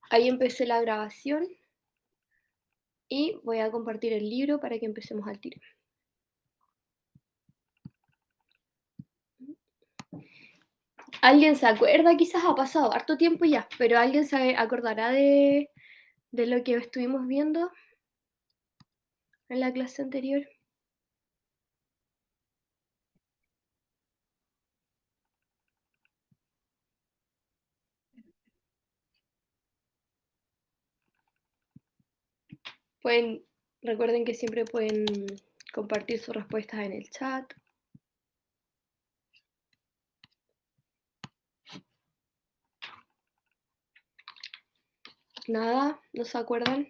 Ahí empecé la grabación y voy a compartir el libro para que empecemos al tiro. ¿Alguien se acuerda? Quizás ha pasado harto tiempo ya, pero ¿alguien se acordará de lo que estuvimos viendo en la clase anterior? Pueden, recuerden que siempre pueden compartir sus respuestas en el chat. Nada, ¿no se acuerdan?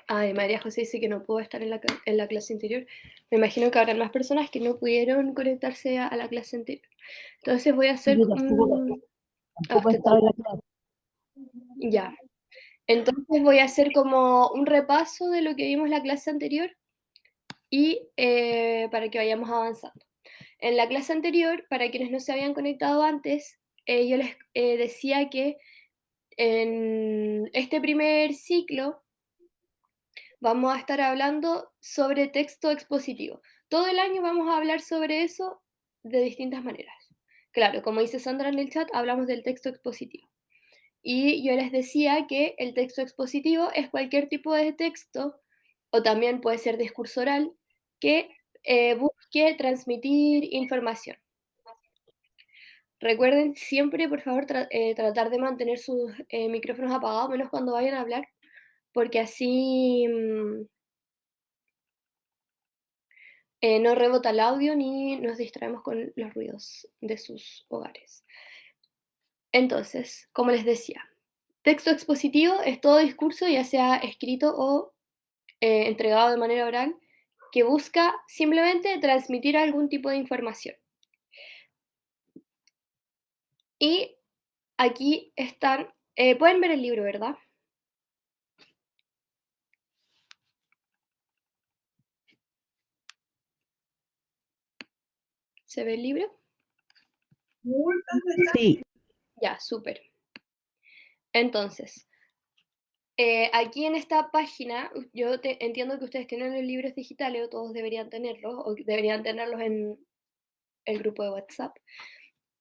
Ay, María José dice que no pudo estar en la clase anterior. Me imagino que habrán más personas que no pudieron conectarse a la clase anterior. Entonces voy a hacer Yo tampoco, tampoco te estaba en toca. la clase. Ya. Entonces voy a hacer como un repaso de lo que vimos la clase anterior y para que vayamos avanzando. En la clase anterior, para quienes no se habían conectado antes, yo les decía que en este primer ciclo vamos a estar hablando sobre texto expositivo. Todo el año vamos a hablar sobre eso de distintas maneras. Claro, como dice Sandra en el chat, hablamos del texto expositivo. Y yo les decía que el texto expositivo es cualquier tipo de texto, o también puede ser discurso oral, que busque transmitir información. Recuerden siempre, por favor, tratar de mantener sus micrófonos apagados, menos cuando vayan a hablar, porque así no rebota el audio ni nos distraemos con los ruidos de sus hogares. Entonces, como les decía, texto expositivo es todo discurso, ya sea escrito o entregado de manera oral, que busca simplemente transmitir algún tipo de información. Y aquí están, pueden ver el libro, ¿verdad? ¿Se ve el libro? Sí, Ya, súper. Entonces, aquí en esta página, yo entiendo que ustedes tienen los libros digitales, o todos deberían tenerlos, o deberían tenerlos en el grupo de WhatsApp.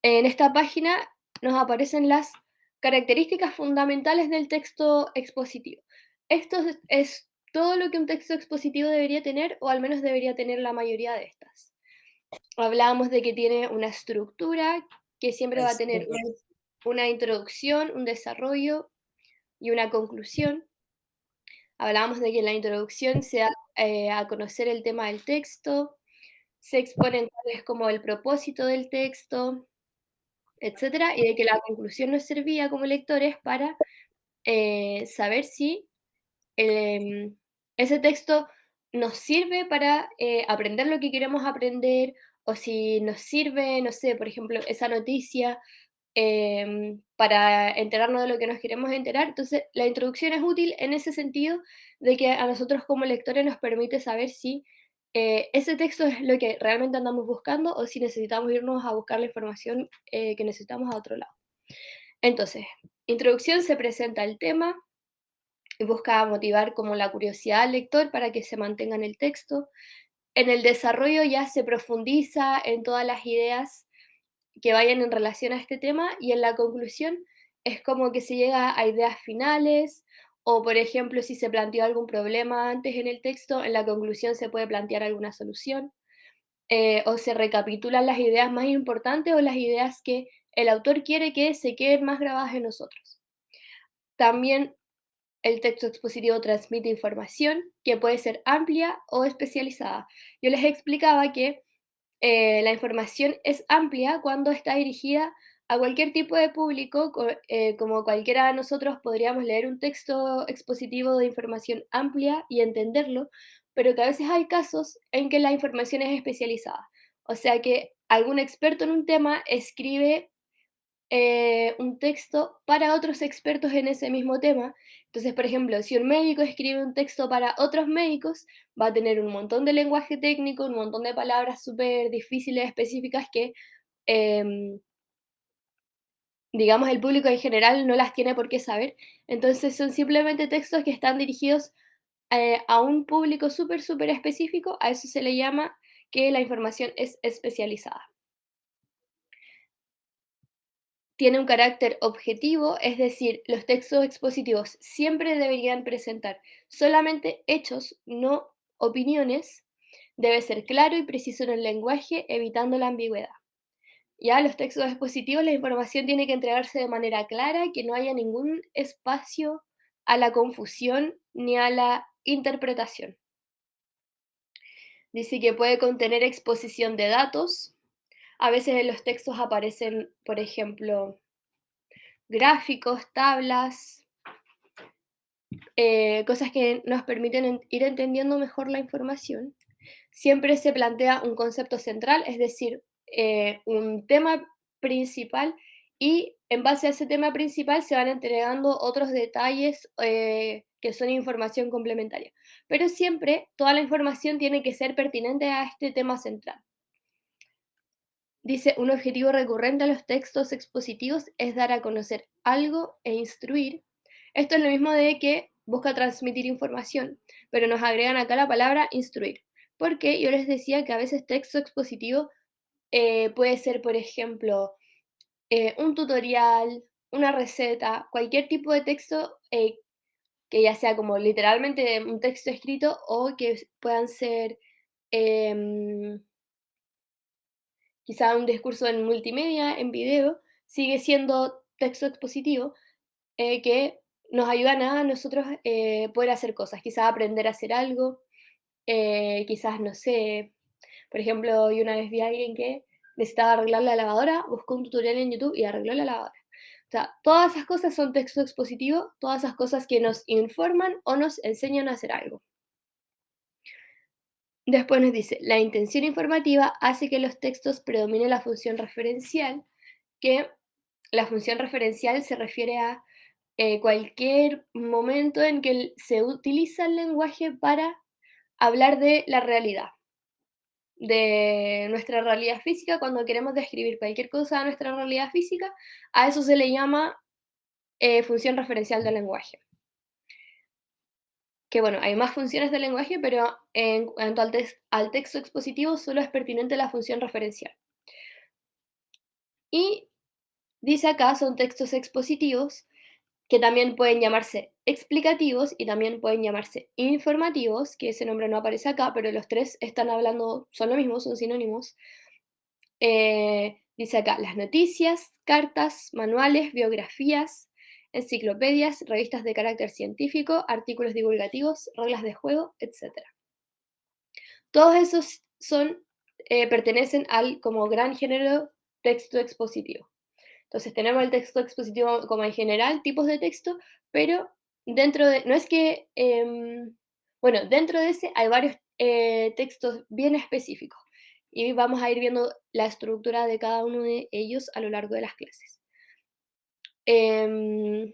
En esta página nos aparecen las características fundamentales del texto expositivo. Esto es todo lo que un texto expositivo debería tener, o al menos debería tener la mayoría de estas. Hablábamos de que tiene una estructura, que siempre va a tener una introducción, un desarrollo y una conclusión. Hablábamos de que en la introducción se da a conocer el tema del texto, se exponen cuál es como el propósito del texto, etcétera, y de que la conclusión nos servía como lectores para saber si em, ese texto nos sirve para aprender lo que queremos aprender, o si nos sirve, no sé, por ejemplo, esa noticia para enterarnos de lo que nos queremos enterar. Entonces, la introducción es útil en ese sentido de que a nosotros como lectores nos permite saber si ese texto es lo que realmente andamos buscando o si necesitamos irnos a buscar la información que necesitamos a otro lado. Entonces, introducción, se presenta el tema y busca motivar como la curiosidad al lector para que se mantenga en el texto. En el desarrollo ya se profundiza en todas las ideas que vayan en relación a este tema, y en la conclusión es como que se llega a ideas finales, o por ejemplo, si se planteó algún problema antes en el texto, en la conclusión se puede plantear alguna solución, o se recapitulan las ideas más importantes o las ideas que el autor quiere que se queden más grabadas en nosotros. También el texto expositivo transmite información que puede ser amplia o especializada. Yo les explicaba que la información es amplia cuando está dirigida a cualquier tipo de público, como cualquiera de nosotros podríamos leer un texto expositivo de información amplia y entenderlo, pero que a veces hay casos en que la información es especializada. O sea que algún experto en un tema escribe un texto para otros expertos en ese mismo tema. Entonces, por ejemplo, si un médico escribe un texto para otros médicos, va a tener un montón de lenguaje técnico, un montón de palabras súper difíciles, específicas, que em, digamos, el público en general no las tiene por qué saber. Entonces son simplemente textos que están dirigidos a un público súper, súper específico. A eso se le llama que la información es especializada. Tiene un carácter objetivo, es decir, los textos expositivos siempre deberían presentar solamente hechos, no opiniones. Debe ser claro y preciso en el lenguaje, evitando la ambigüedad. Ya los textos expositivos, la información tiene que entregarse de manera clara, que no haya ningún espacio a la confusión ni a la interpretación. Dice que puede contener exposición de datos. A veces en los textos aparecen, por ejemplo, gráficos, tablas, cosas que nos permiten ir entendiendo mejor la información. Siempre se plantea un concepto central, es decir, un tema principal, y en base a ese tema principal se van entregando otros detalles que son información complementaria. Pero siempre toda la información tiene que ser pertinente a este tema central. Dice, un objetivo recurrente a los textos expositivos es dar a conocer algo e instruir. Esto es lo mismo de que busca transmitir información, pero nos agregan acá la palabra instruir. Porque yo les decía que a veces texto expositivo puede ser, por ejemplo, un tutorial, una receta, cualquier tipo de texto que ya sea como literalmente un texto escrito o que puedan ser em, quizá un discurso en multimedia, en video, sigue siendo texto expositivo que nos ayudan a nosotros poder hacer cosas, quizás aprender a hacer algo, quizás, no sé, por ejemplo, yo una vez vi a alguien que necesitaba arreglar la lavadora, buscó un tutorial en YouTube y arregló la lavadora. O sea, todas esas cosas son texto expositivo, todas esas cosas que nos informan o nos enseñan a hacer algo. Después nos dice, la intención informativa hace que los textos predomine la función referencial, que la función referencial se refiere a cualquier momento en que se utiliza el lenguaje para hablar de la realidad, de nuestra realidad física. Cuando queremos describir cualquier cosa de nuestra realidad física, a eso se le llama función referencial del lenguaje. Que bueno, hay más funciones del lenguaje, pero en cuanto al texto expositivo solo es pertinente la función referencial. Y dice acá, son textos expositivos que también pueden llamarse explicativos y también pueden llamarse informativos, que ese nombre no aparece acá, pero los tres están hablando, son lo mismo, son sinónimos. Dice acá, las noticias, cartas, manuales, biografías, enciclopedias, revistas de carácter científico, artículos divulgativos, reglas de juego, etc. Todos esos pertenecen al como gran género texto expositivo. Entonces tenemos el texto expositivo como en general, tipos de texto, pero dentro de, no es que, bueno, dentro de ese hay varios textos bien específicos y vamos a ir viendo la estructura de cada uno de ellos a lo largo de las clases. Em,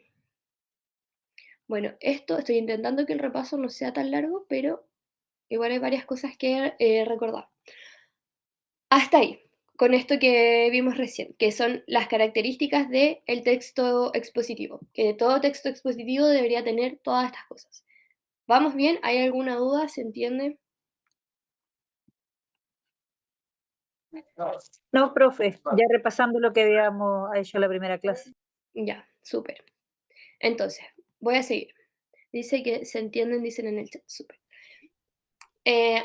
bueno, esto estoy intentando que el repaso no sea tan largo, pero igual hay varias cosas que recordar. Hasta ahí, con esto que vimos recién, que son las características del texto expositivo, que todo texto expositivo debería tener todas estas cosas. ¿Vamos bien? ¿Hay alguna duda? ¿Se entiende? No, profe, ya repasando lo que habíamos hecho en la primera clase. Ya, súper. Entonces, voy a seguir. Dice que se entienden, dicen en el chat, súper.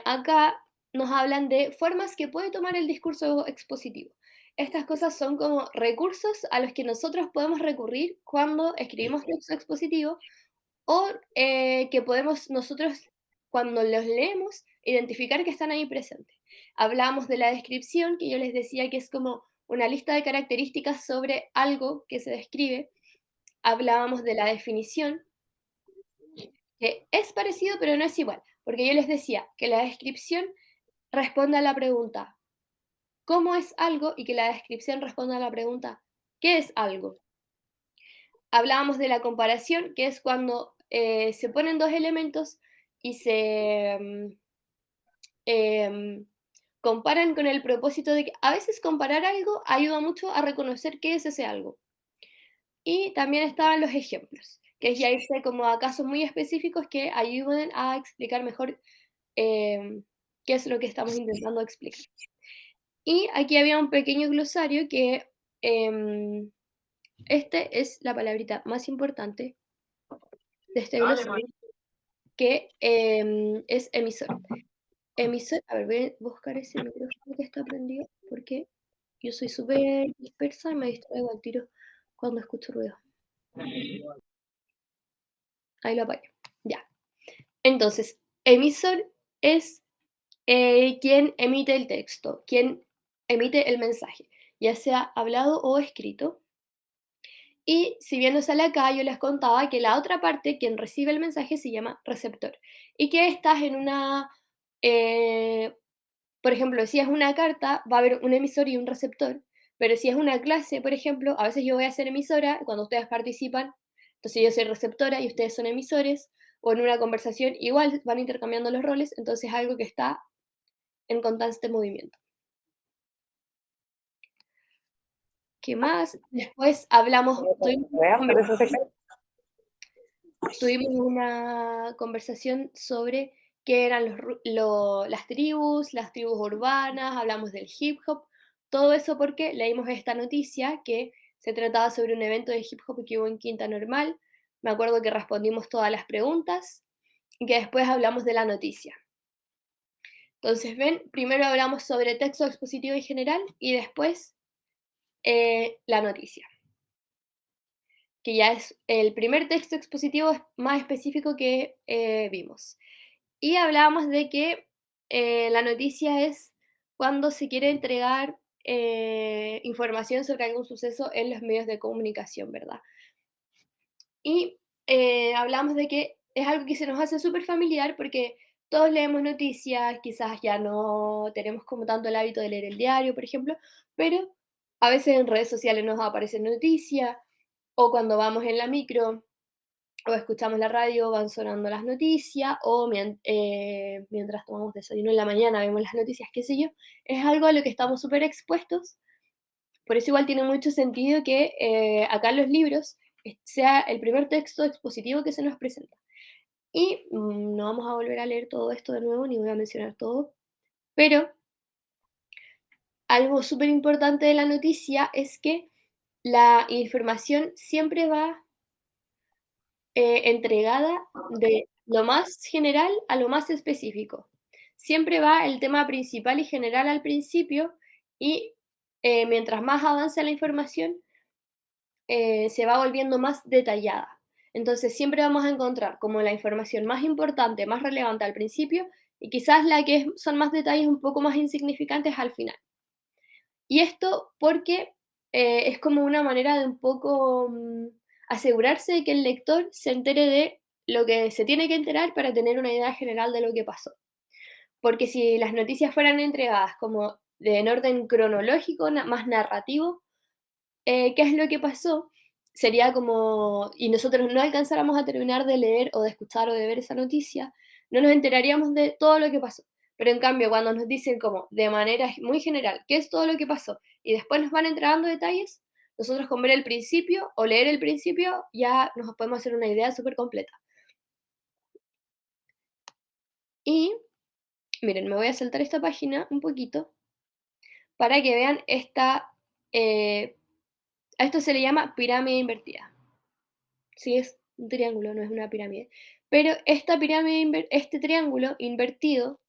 Acá nos hablan de formas que puede tomar el discurso expositivo. Estas cosas son como recursos a los que nosotros podemos recurrir cuando escribimos texto expositivo o que podemos nosotros, cuando los leemos, identificar que están ahí presentes. Hablamos de la descripción, que yo les decía que es como una lista de características sobre algo que se describe. Hablábamos de la definición, que es parecido pero no es igual, porque yo les decía que la descripción responde a la pregunta, ¿cómo es algo? Y que la descripción responde a la pregunta, ¿qué es algo? Hablábamos de la comparación, que es cuando se ponen dos elementos y se em, comparan con el propósito de que a veces comparar algo ayuda mucho a reconocer qué es ese algo. Y también estaban los ejemplos, que es ya irse como a casos muy específicos que ayuden a explicar mejor qué es lo que estamos intentando explicar. Y aquí había un pequeño glosario que em, este es la palabrita más importante de este glosario, que es emisor. Emisor, a ver, voy a buscar ese micrófono que está prendido, porque yo soy súper dispersa y me distraigo al tiro cuando escucho ruido. Ahí lo apago. Ya. Entonces, emisor es quien emite el texto, quien emite el mensaje, ya sea hablado o escrito. Y si bien no sale acá, yo les contaba que la otra parte, quien recibe el mensaje, se llama receptor. Y que estás en una, eh, por ejemplo, si es una carta, va a haber un emisor y un receptor. Pero si es una clase, por ejemplo, a veces yo voy a ser emisora cuando ustedes participan, entonces yo soy receptora y ustedes son emisores, o en una conversación igual van intercambiando los roles, entonces es algo que está en constante movimiento. ¿Qué más? Después hablamos, tuvimos una conversación sobre qué eran las tribus urbanas, hablamos del hip hop, todo eso porque leímos esta noticia que se trataba sobre un evento de hip hop que hubo en Quinta Normal. Me acuerdo que respondimos todas las preguntas y que después hablamos de la noticia. Entonces, ven, primero hablamos sobre texto expositivo en general y después la noticia, que ya es el primer texto expositivo más específico que vimos. Y hablábamos de que la noticia es cuando se quiere entregar información sobre algún suceso en los medios de comunicación, ¿verdad? Y hablamos de que es algo que se nos hace súper familiar porque todos leemos noticias, quizás ya no tenemos como tanto el hábito de leer el diario, por ejemplo, pero a veces en redes sociales nos aparecen noticias o cuando vamos en la micro o escuchamos la radio, van sonando las noticias, o mientras tomamos desayuno en la mañana vemos las noticias, qué sé yo, es algo a lo que estamos súper expuestos, por eso igual tiene mucho sentido que acá en los libros sea el primer texto expositivo que se nos presenta. Y no vamos a volver a leer todo esto de nuevo, ni voy a mencionar todo, pero algo súper importante de la noticia es que la información siempre va entregada de lo más general a lo más específico. Siempre va el tema principal y general al principio y mientras más avanza la información, se va volviendo más detallada. Entonces siempre vamos a encontrar como la información más importante, más relevante al principio y quizás la que son más detalles un poco más insignificantes al final. Y esto porque es como una manera de un poco asegurarse de que el lector se entere de lo que se tiene que enterar para tener una idea general de lo que pasó. Porque si las noticias fueran entregadas como en orden cronológico, más narrativo, qué es lo que pasó, sería como, y nosotros no alcanzáramos a terminar de leer o de escuchar o de ver esa noticia, no nos enteraríamos de todo lo que pasó. Pero en cambio, cuando nos dicen como de manera muy general qué es todo lo que pasó y después nos van entregando detalles, nosotros con ver el principio o leer el principio ya nos podemos hacer una idea súper completa. Y miren, me voy a saltar esta página un poquito para que vean eh, a esto se le llama pirámide invertida. Sí, es un triángulo, no es una pirámide. Pero esta este triángulo invertido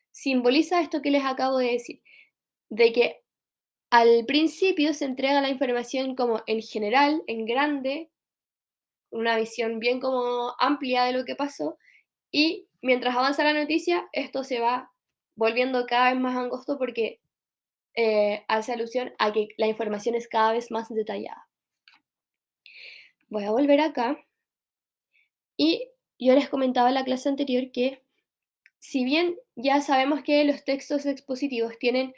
simboliza esto que les acabo de decir, de que al principio se entrega la información como en general, en grande, una visión bien como amplia de lo que pasó, y mientras avanza la noticia, esto se va volviendo cada vez más angosto porque hace alusión a que la información es cada vez más detallada. Voy a volver acá y yo les comentaba en la clase anterior que si bien ya sabemos que los textos expositivos tienen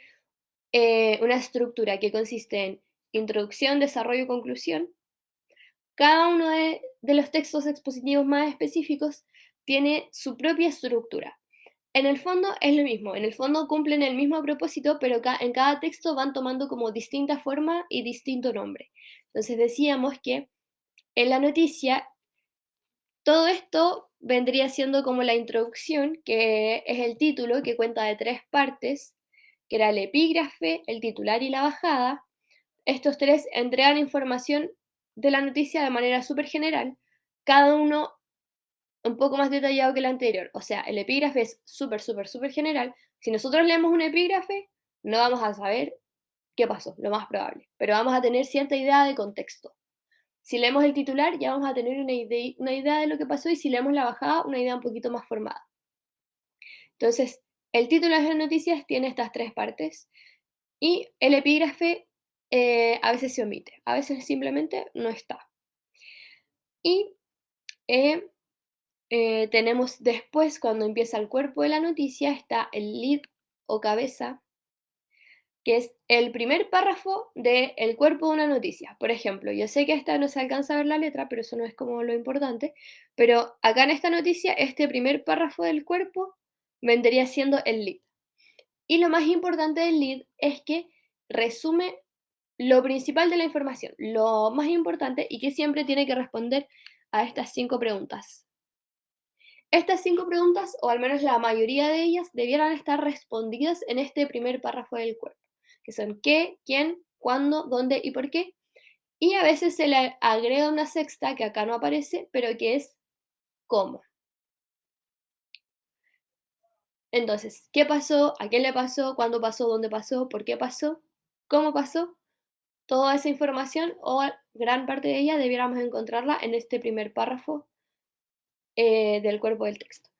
una estructura que consiste en introducción, desarrollo y conclusión, cada uno de los textos expositivos más específicos tiene su propia estructura. En el fondo es lo mismo, en el fondo cumplen el mismo propósito, pero en cada texto van tomando como distinta forma y distinto nombre. Entonces decíamos que en la noticia, todo esto vendría siendo como la introducción, que es el título, que cuenta de 3 partes, que era el epígrafe, el titular y la bajada. Estos 3 entregan información de la noticia de manera súper general, cada uno un poco más detallado que el anterior. O sea, el epígrafe es súper, súper, súper general. Si nosotros leemos un epígrafe, no vamos a saber qué pasó, lo más probable, pero vamos a tener cierta idea de contexto. Si leemos el titular, ya vamos a tener una idea de lo que pasó, y si leemos la bajada, una idea un poquito más formada. Entonces, el título de las noticias tiene estas 3 partes, y el epígrafe a veces se omite, a veces simplemente no está. Y eh, tenemos después, cuando empieza el cuerpo de la noticia, está el lead o cabeza, que es el primer párrafo del cuerpo de una noticia. Por ejemplo, yo sé que esta no se alcanza a ver la letra, pero eso no es como lo importante, pero acá en esta noticia, este primer párrafo del cuerpo vendría siendo el lead. Y lo más importante del lead es que resume lo principal de la información, lo más importante, y que siempre tiene que responder a estas 5 preguntas. Estas 5 preguntas, o al menos la mayoría de ellas, debieran estar respondidas en este primer párrafo del cuerpo, que son qué, quién, cuándo, dónde y por qué. Y a veces se le agrega una sexta que acá no aparece, pero que es cómo. Entonces, ¿qué pasó? ¿A quién le pasó? ¿Cuándo pasó? ¿Dónde pasó? ¿Por qué pasó? ¿Cómo pasó? Toda esa información, o gran parte de ella, debiéramos encontrarla en este primer párrafo del cuerpo del texto.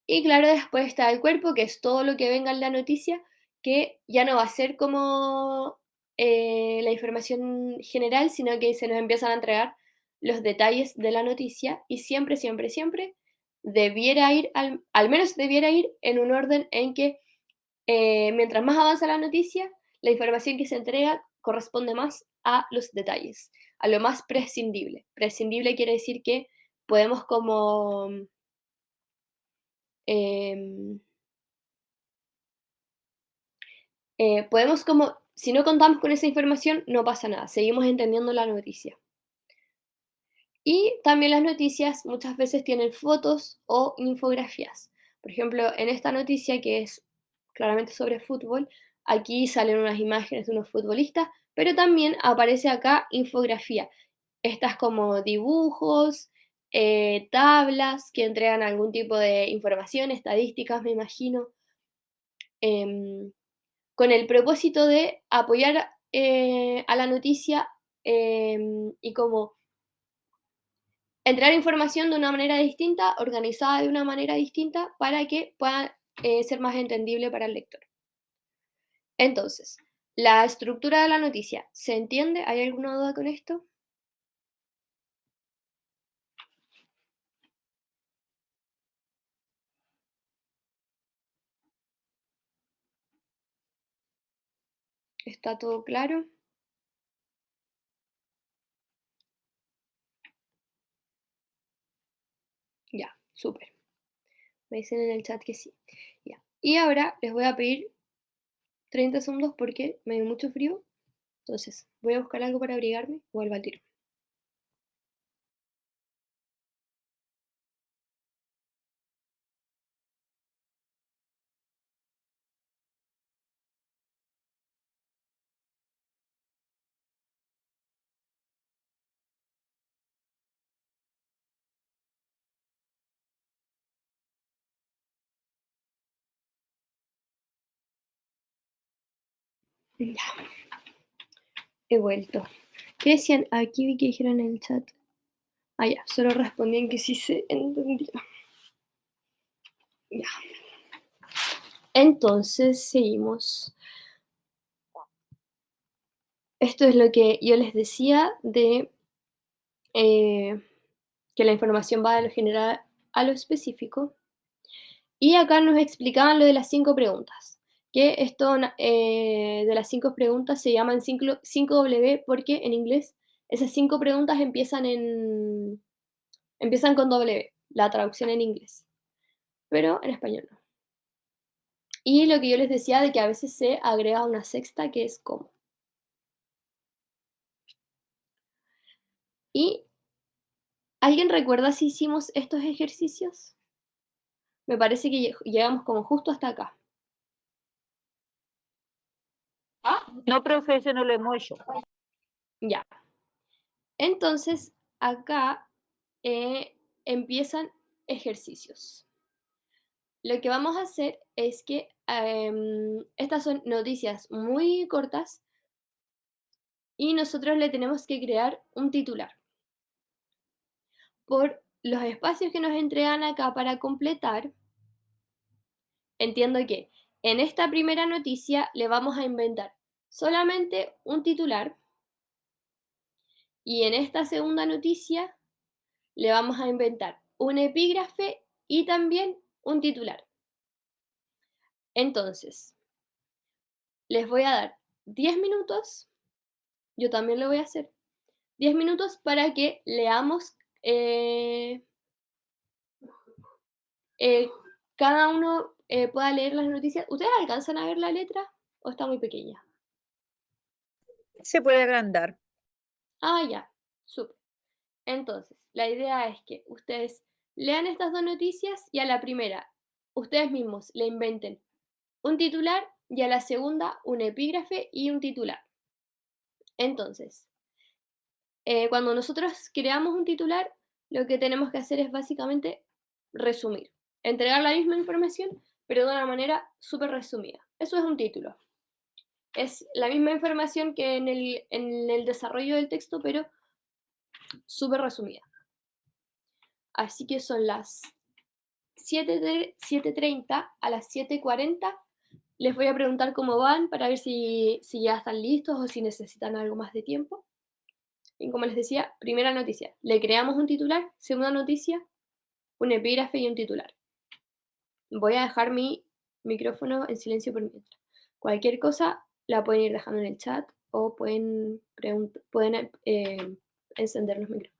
Y claro, después está el cuerpo, que es todo lo que venga en la noticia, que ya no va a ser como la información general, sino que se nos empiezan a entregar los detalles de la noticia, y siempre, siempre, siempre debiera ir, al menos debiera ir en un orden en que mientras más avanza la noticia, la información que se entrega corresponde más a los detalles, a lo más prescindible. Prescindible quiere decir que podemos como em, podemos como, si no contamos con esa información, no pasa nada, seguimos entendiendo la noticia. Y también las noticias muchas veces tienen fotos o infografías. Por ejemplo, en esta noticia, que es claramente sobre fútbol, aquí salen unas imágenes de unos futbolistas, pero también aparece acá infografía. Estas como dibujos, tablas que entregan algún tipo de información, estadísticas, me imagino. em, con el propósito de apoyar a la noticia, y como entregar información de una manera distinta, organizada de una manera distinta, para que pueda ser más entendible para el lector. Entonces, la estructura de la noticia, ¿se entiende? ¿Hay alguna duda con esto? ¿Está todo claro? Ya, súper. Me dicen en el chat que sí. Ya. Y ahora les voy a pedir 30 segundos porque me dio mucho frío. Entonces, voy a buscar algo para abrigarme. Vuelvo al tiro. Ya, he vuelto. ¿Qué decían? Aquí vi que dijeron en el chat. Ah, ya, solo respondían que sí se entendía. Ya. Entonces, seguimos. Esto es lo que yo les decía de eh, que la información va de lo general a lo específico. Y acá nos explicaban lo de las 5 preguntas. Que esto de las 5 preguntas se llaman 5W, porque en inglés esas 5 preguntas empiezan con W, la traducción en inglés, pero en español no. Y lo que yo les decía de que a veces se agrega una sexta, que es cómo. Y ¿Alguien recuerda si hicimos estos ejercicios? Me parece que llegamos como justo hasta acá. No, profe, ese no lo hemos hecho. Ya. Entonces, acá empiezan ejercicios. Lo que vamos a hacer es que estas son noticias muy cortas y nosotros le tenemos que crear un titular. Por los espacios que nos entregan acá para completar, entiendo que en esta primera noticia le vamos a inventar solamente un titular y en esta segunda noticia le vamos a inventar un epígrafe y también un titular. Entonces, les voy a dar 10 minutos, yo también lo voy a hacer, 10 minutos para que leamos eh, cada uno pueda leer las noticias. ¿Ustedes alcanzan a ver la letra o está muy pequeña? Se puede agrandar. Ah, ya, súper. Entonces, la idea es que ustedes lean estas dos noticias y a la primera, ustedes mismos le inventen un titular y a la segunda un epígrafe y un titular. Entonces, cuando nosotros creamos un titular, lo que tenemos que hacer es básicamente resumir, entregar la misma información, pero de una manera súper resumida. Eso es un título. Es la misma información que en el desarrollo del texto, pero súper resumida. Así que son las 7:30 a las 7:40. Les voy a preguntar cómo van para ver si ya están listos o si necesitan algo más de tiempo. Y como les decía, primera noticia, le creamos un titular, segunda noticia, un epígrafe y un titular. Voy a dejar mi micrófono en silencio por mientras. Cualquier cosa la pueden ir dejando en el chat o pueden encender los micrófonos.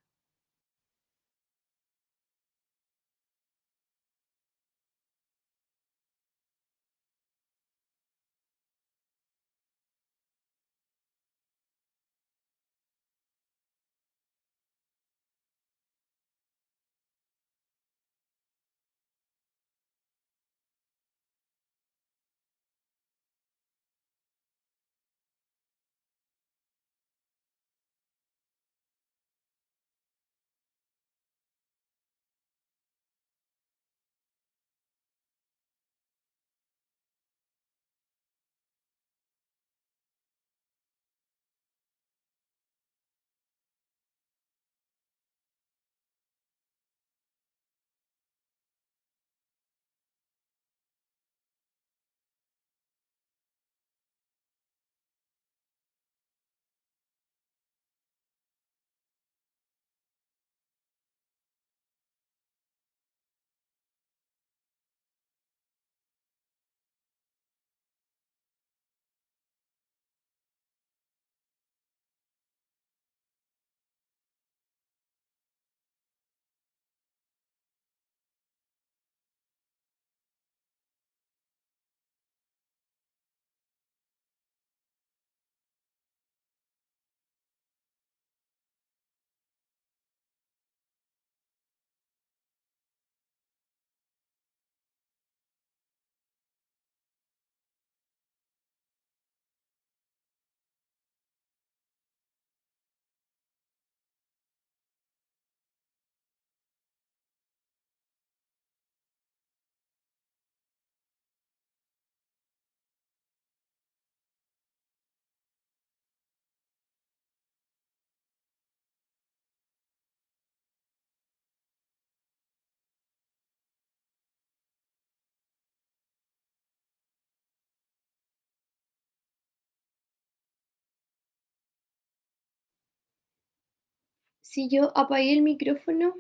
Si yo apagué el micrófono,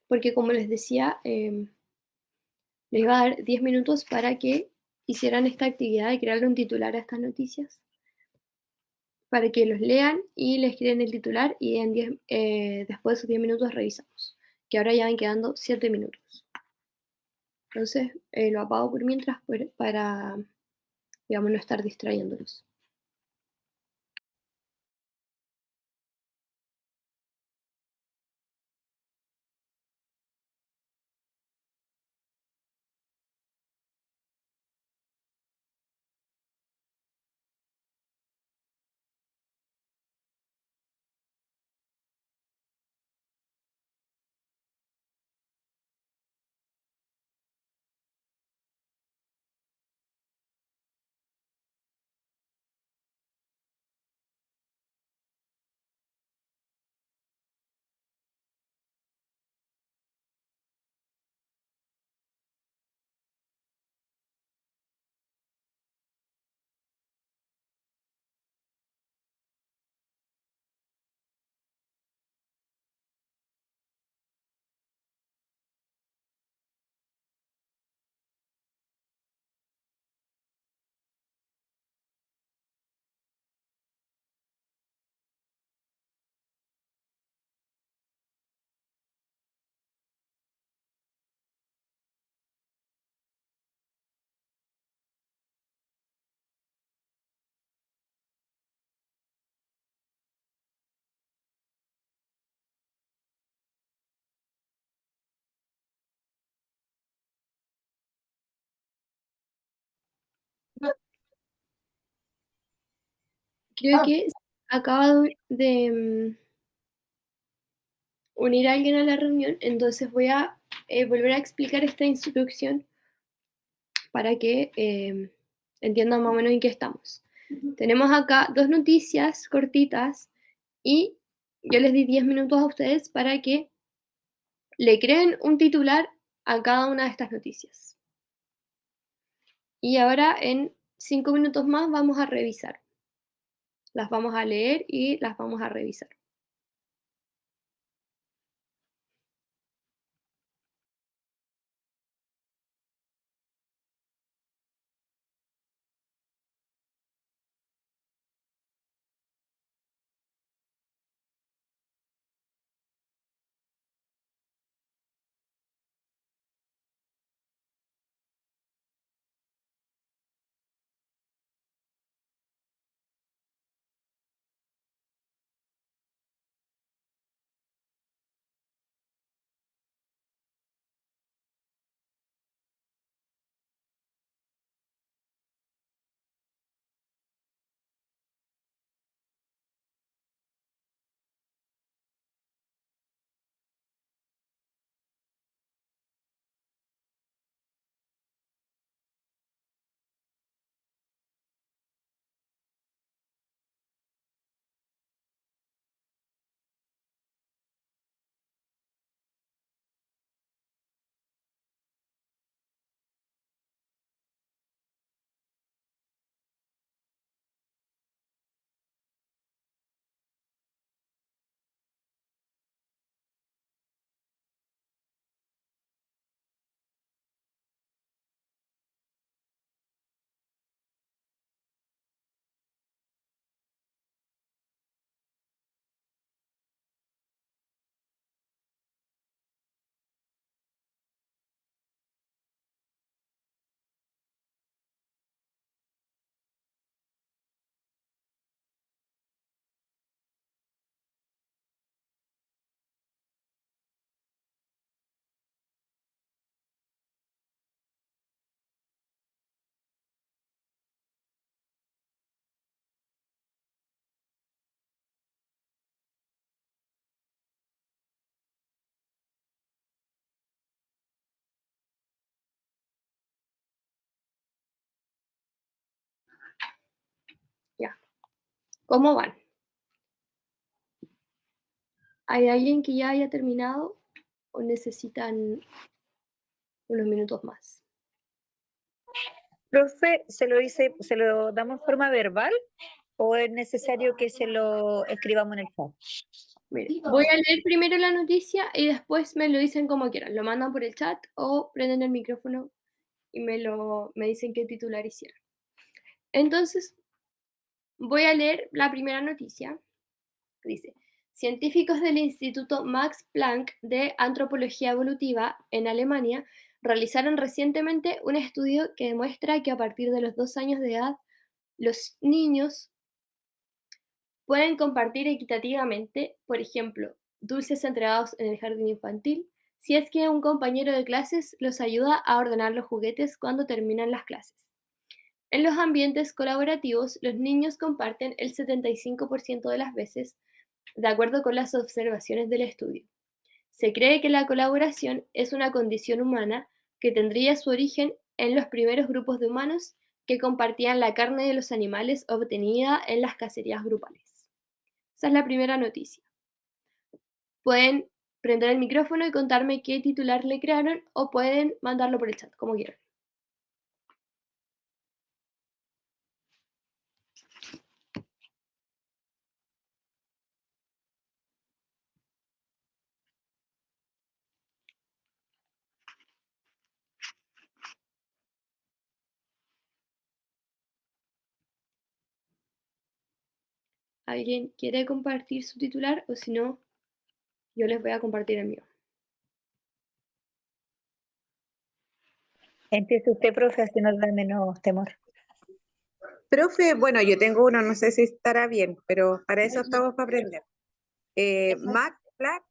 porque como les decía, les iba a dar 10 minutos para que hicieran esta actividad de crearle un titular a estas noticias, para que los lean y les creen el titular y después de esos 10 minutos revisamos, que ahora ya van quedando 7 minutos. Entonces lo apago por mientras para, digamos, no estar distrayéndolos. Creo que acaba de unir a alguien a la reunión, entonces voy a volver a explicar esta instrucción para que entiendan más o menos en qué estamos. Tenemos acá dos noticias cortitas y yo les di 10 minutos a ustedes para que le creen un titular a cada una de estas noticias. Y ahora en 5 minutos más vamos a revisar. Las vamos a leer y las vamos a revisar. Ya. ¿Cómo van? ¿Hay alguien que ya haya terminado o necesitan unos minutos más? Profe, ¿se lo damos en forma verbal o es necesario que se lo escribamos en el chat? Mire, voy a leer primero la noticia y después me lo dicen como quieran. Lo mandan por el chat o prenden el micrófono y me dicen qué titular hicieron. Entonces, voy a leer la primera noticia. Dice, científicos del Instituto Max Planck de Antropología Evolutiva en Alemania realizaron recientemente un estudio que demuestra que a partir de los 2 años de edad, los niños pueden compartir equitativamente, por ejemplo, dulces entregados en el jardín infantil, si es que un compañero de clases los ayuda a ordenar los juguetes cuando terminan las clases. En los ambientes colaborativos, los niños comparten el 75% de las veces, de acuerdo con las observaciones del estudio. Se cree que la colaboración es una condición humana que tendría su origen en los primeros grupos de humanos que compartían la carne de los animales obtenida en las cacerías grupales. Esa es la primera noticia. Pueden prender el micrófono y contarme qué titular le crearon o pueden mandarlo por el chat, como quieran. ¿Alguien quiere compartir su titular o si no, yo les voy a compartir el mío? Empiece usted, profe, así nos da menos temor. Profe, bueno, yo tengo uno, no sé si estará bien, pero para eso estamos para aprender. Max Planck,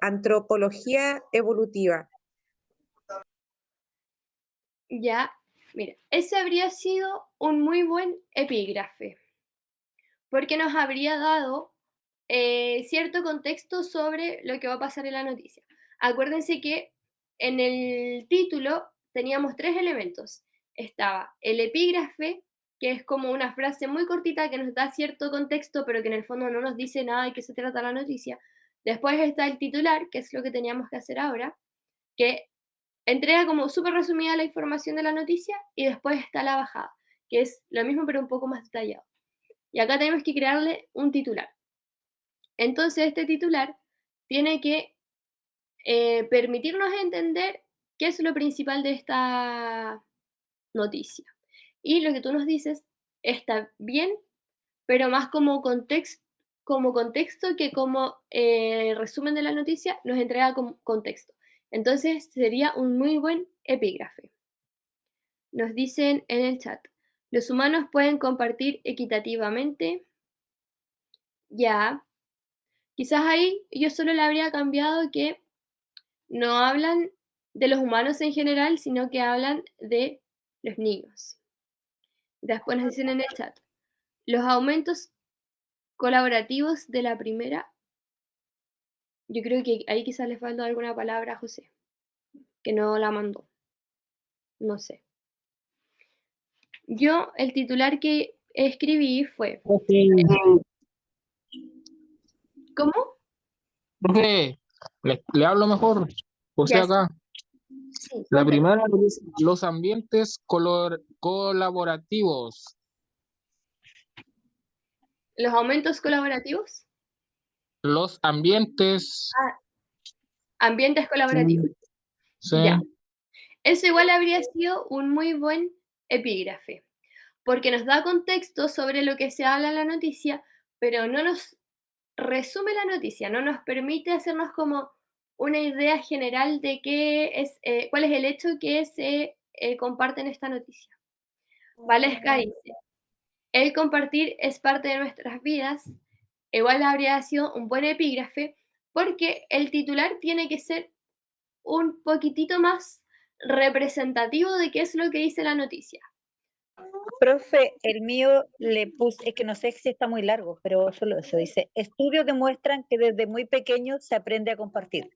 antropología evolutiva. Ya, mira, ese habría sido un muy buen epígrafe. porque nos habría dado cierto contexto sobre lo que va a pasar en la noticia. Acuérdense que en el título teníamos 3 elementos. Estaba el epígrafe, que es como una frase muy cortita que nos da cierto contexto, pero que en el fondo no nos dice nada de qué se trata la noticia. Después está el titular, que es lo que teníamos que hacer ahora, que entrega como súper resumida la información de la noticia, y después está la bajada, que es lo mismo pero un poco más detallado. Y acá tenemos que crearle un titular. Entonces este titular tiene que permitirnos entender qué es lo principal de esta noticia. Y lo que tú nos dices está bien, pero más como contexto que como resumen de la noticia nos entrega como contexto. Entonces sería un muy buen epígrafe. Nos dicen en el chat, los humanos pueden compartir equitativamente. Ya, quizás ahí yo solo le habría cambiado que no hablan de los humanos en general, sino que hablan de los niños. Después nos dicen en el chat, los aumentos colaborativos de la primera, yo creo que ahí quizás le falta alguna palabra a José, que no la mandó, no sé. Yo, el titular que escribí fue, ¿cómo? Profe, le hablo mejor. José Ya, sí, acá. sí, La cuéntame. primera es los ambientes colaborativos. ¿Los aumentos colaborativos? Los ambientes. Ah, ambientes colaborativos. Sí, sí. Ya. Eso igual habría sido un muy buen epígrafe, porque nos da contexto sobre lo que se habla en la noticia, pero no nos resume la noticia, no nos permite hacernos como una idea general de qué es, cuál es el hecho que se comparte en esta noticia. Valesca dice, el compartir es parte de nuestras vidas, igual habría sido un buen epígrafe, porque el titular tiene que ser un poquitito más representativo de qué es lo que dice la noticia. Profe, el mío le puse, es que no sé si está muy largo, pero solo eso dice, estudios demuestran que desde muy pequeño se aprende a compartir.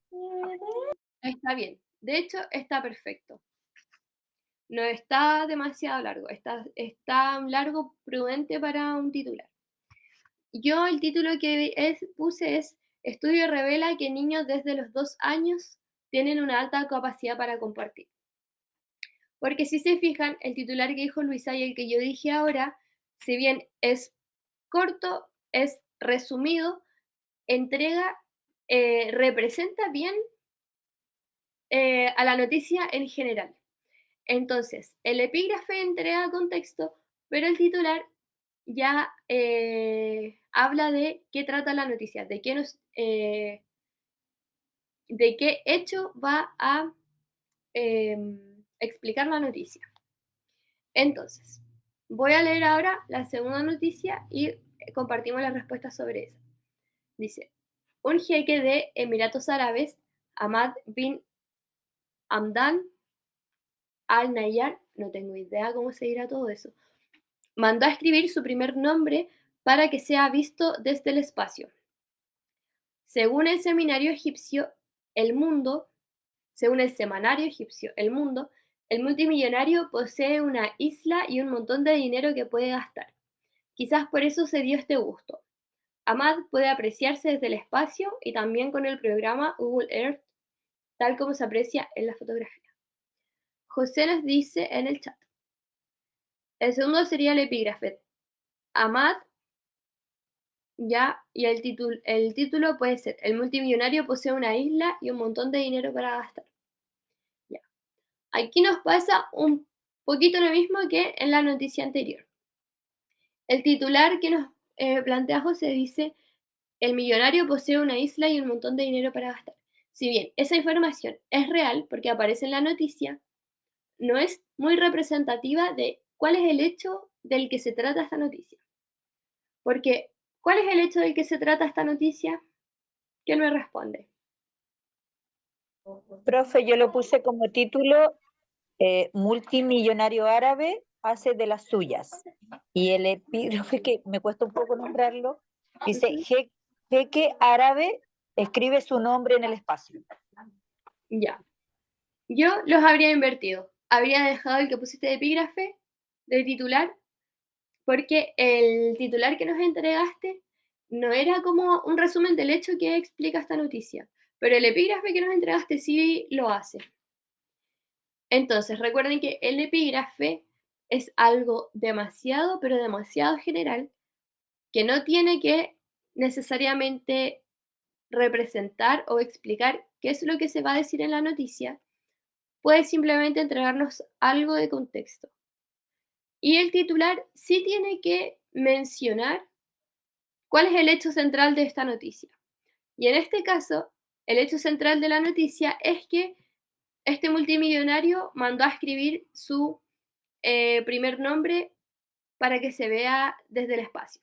Está bien. De hecho, está perfecto. No está demasiado largo. Está largo, prudente para un titular. Yo el título que puse es Estudio revela que niños desde los 2 años tienen una alta capacidad para compartir. Porque si se fijan, el titular que dijo Luisa y el que yo dije ahora, si bien es corto, es resumido, entrega, representa bien a la noticia en general. Entonces, el epígrafe entrega contexto, pero el titular ya habla de qué trata la noticia, de qué hecho va a explicar la noticia. Entonces, voy a leer ahora la segunda noticia y compartimos las respuestas sobre esa. Dice, un jeque de Emiratos Árabes, Ahmad bin Hamdan Al Nayar, no tengo idea cómo se dirá todo eso, mandó a escribir su primer nombre para que sea visto desde el espacio. Según el semanario egipcio El Mundo, según el semanario egipcio El Mundo, el multimillonario posee una isla y un montón de dinero que puede gastar. Quizás por eso se dio este gusto. Ahmad puede apreciarse desde el espacio y también con el programa Google Earth, tal como se aprecia en la fotografía. José nos dice en el chat. El segundo sería el epígrafe. Ahmad, ya, y el título puede ser El multimillonario posee una isla y un montón de dinero para gastar. Ya. Aquí nos pasa un poquito lo mismo que en la noticia anterior. El titular que nos plantea José dice, el millonario posee una isla y un montón de dinero para gastar. Si bien esa información es real porque aparece en la noticia, no es muy representativa de cuál es el hecho del que se trata esta noticia. Porque, ¿cuál es el hecho del que se trata esta noticia? ¿Quién me responde? Profe, yo lo puse como título multimillonario árabe hace de las suyas. Y el epígrafe, que me cuesta un poco nombrarlo, dice, Jeque Árabe escribe su nombre en el espacio. Ya. Yo los habría invertido. Habría dejado el que pusiste de epígrafe, de titular, porque el titular que nos entregaste no era como un resumen del hecho que explica esta noticia, pero el epígrafe que nos entregaste sí lo hace. Entonces, recuerden que el epígrafe es algo demasiado, pero demasiado general, que no tiene que necesariamente representar o explicar qué es lo que se va a decir en la noticia, puede simplemente entregarnos algo de contexto. Y el titular sí tiene que mencionar cuál es el hecho central de esta noticia. Y en este caso, el hecho central de la noticia es que este multimillonario mandó a escribir su primer nombre para que se vea desde el espacio.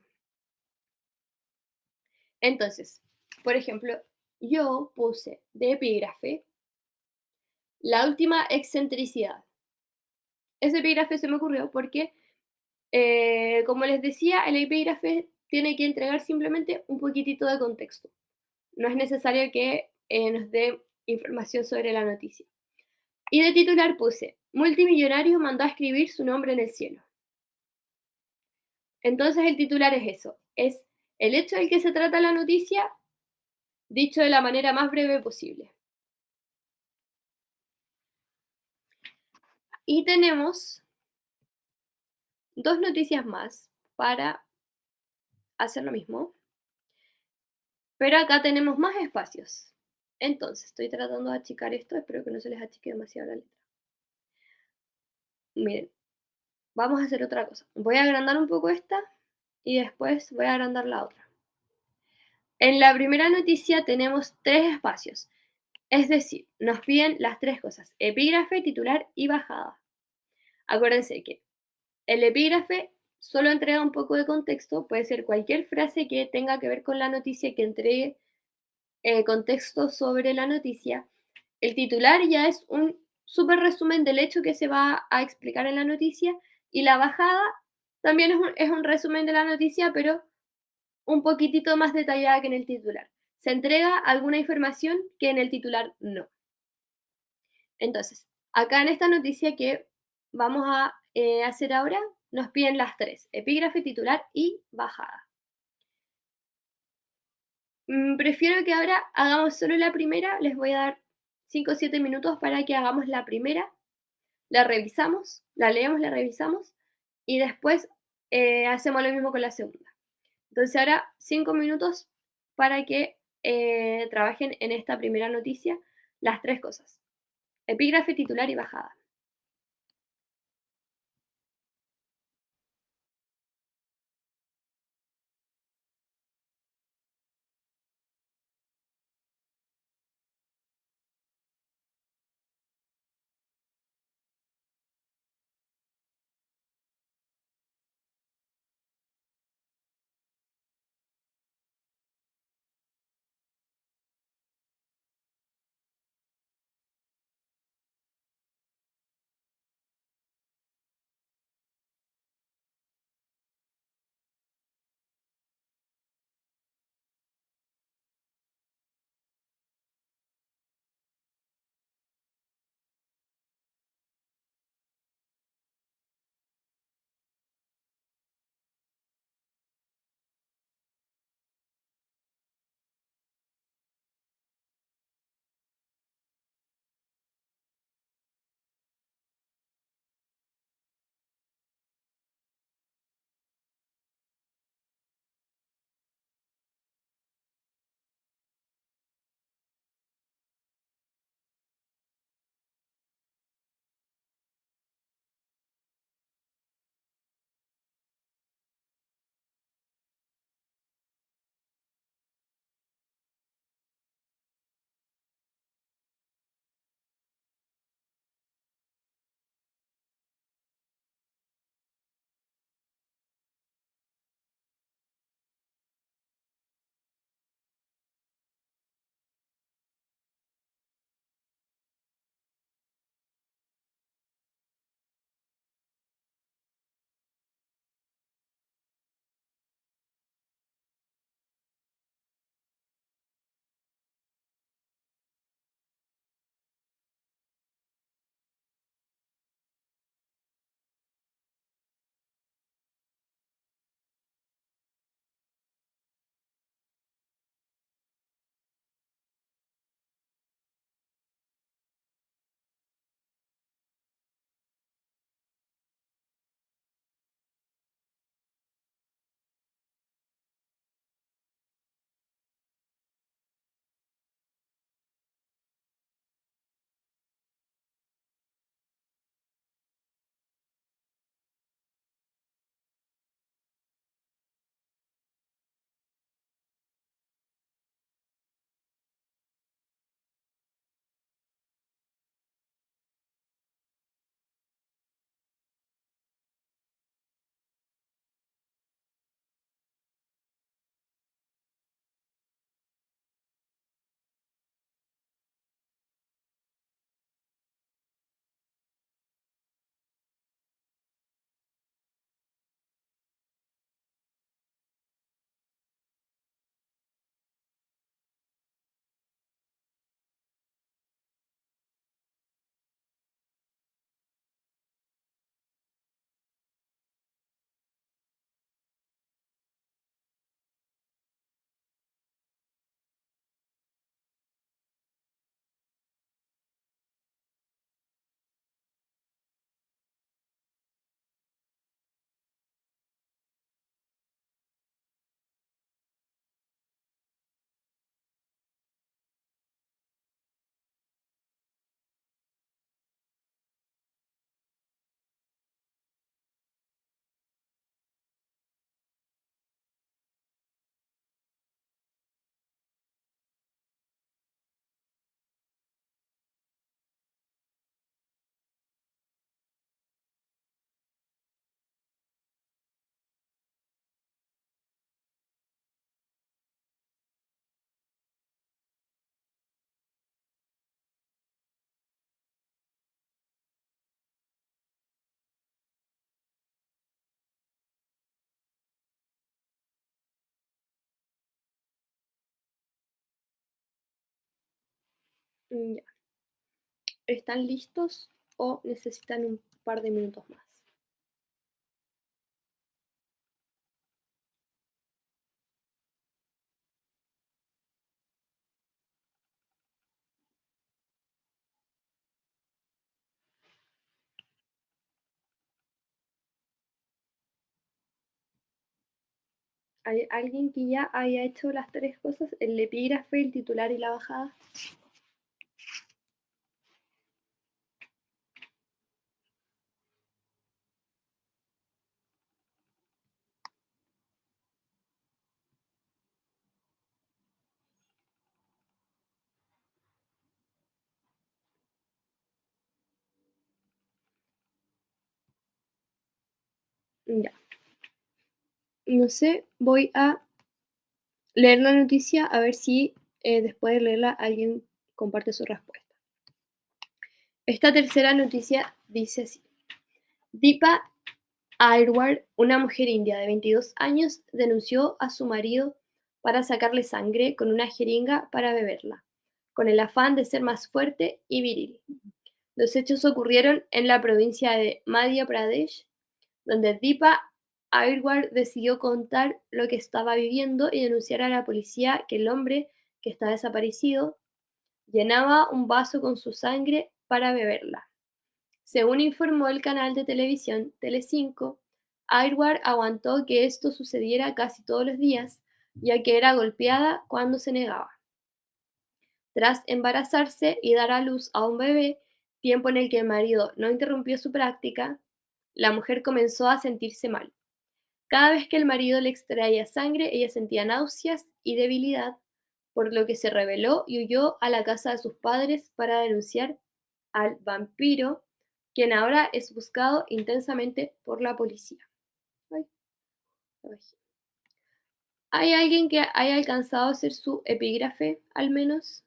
Entonces, por ejemplo, yo puse de epígrafe la última excentricidad. Ese epígrafe se me ocurrió porque, como les decía, el epígrafe tiene que entregar simplemente un poquitito de contexto. No es necesario que nos dé información sobre la noticia. Y de titular puse, multimillonario mandó a escribir su nombre en el cielo. Entonces el titular es eso, es el hecho del que se trata la noticia dicho de la manera más breve posible. Y tenemos dos noticias más para hacer lo mismo, pero acá tenemos más espacios. Entonces, estoy tratando de achicar esto, espero que no se les achique demasiado la letra. Miren, vamos a hacer otra cosa. Voy a agrandar un poco esta y después voy a agrandar la otra. En la primera noticia tenemos 3 espacios, es decir, nos piden las 3 cosas, epígrafe, titular y bajada. Acuérdense que el epígrafe solo entrega un poco de contexto, puede ser cualquier frase que tenga que ver con la noticia que entregue contexto sobre la noticia. El titular ya es un súper resumen del hecho que se va a explicar en la noticia y la bajada también es un resumen de la noticia, pero un poquitito más detallada que en el titular. Se entrega alguna información que en el titular no. Entonces, acá en esta noticia que vamos a hacer ahora, nos piden las 3, epígrafe, titular y bajada. Prefiero que ahora hagamos solo la primera, les voy a dar 5 o 7 minutos para que hagamos la primera, la revisamos, la leemos, la revisamos y después hacemos lo mismo con la segunda. Entonces ahora 5 minutos para que trabajen en esta primera noticia las 3 cosas, epígrafe, titular y bajada. Ya. ¿Están listos o necesitan un par de minutos más? ¿Hay alguien que ya haya hecho las tres cosas? El epígrafe, el titular y la bajada. Ya. No sé, voy a leer la noticia a ver si después de leerla alguien comparte su respuesta. Esta tercera noticia dice así. Deepa Airward, una mujer india de 22 años, denunció a su marido para sacarle sangre con una jeringa para beberla, con el afán de ser más fuerte y viril. Los hechos ocurrieron en la provincia de Madhya Pradesh, donde Deepa Airward decidió contar lo que estaba viviendo y denunciar a la policía que el hombre, que está desaparecido, llenaba un vaso con su sangre para beberla. Según informó el canal de televisión Telecinco, Airward aguantó que esto sucediera casi todos los días, ya que era golpeada cuando se negaba. Tras embarazarse y dar a luz a un bebé, tiempo en el que el marido no interrumpió su práctica, la mujer comenzó a sentirse mal. Cada vez que el marido le extraía sangre, ella sentía náuseas y debilidad, por lo que se rebeló y huyó a la casa de sus padres para denunciar al vampiro, quien ahora es buscado intensamente por la policía. Ay, ay. ¿Hay alguien que haya alcanzado a hacer su epígrafe, al menos?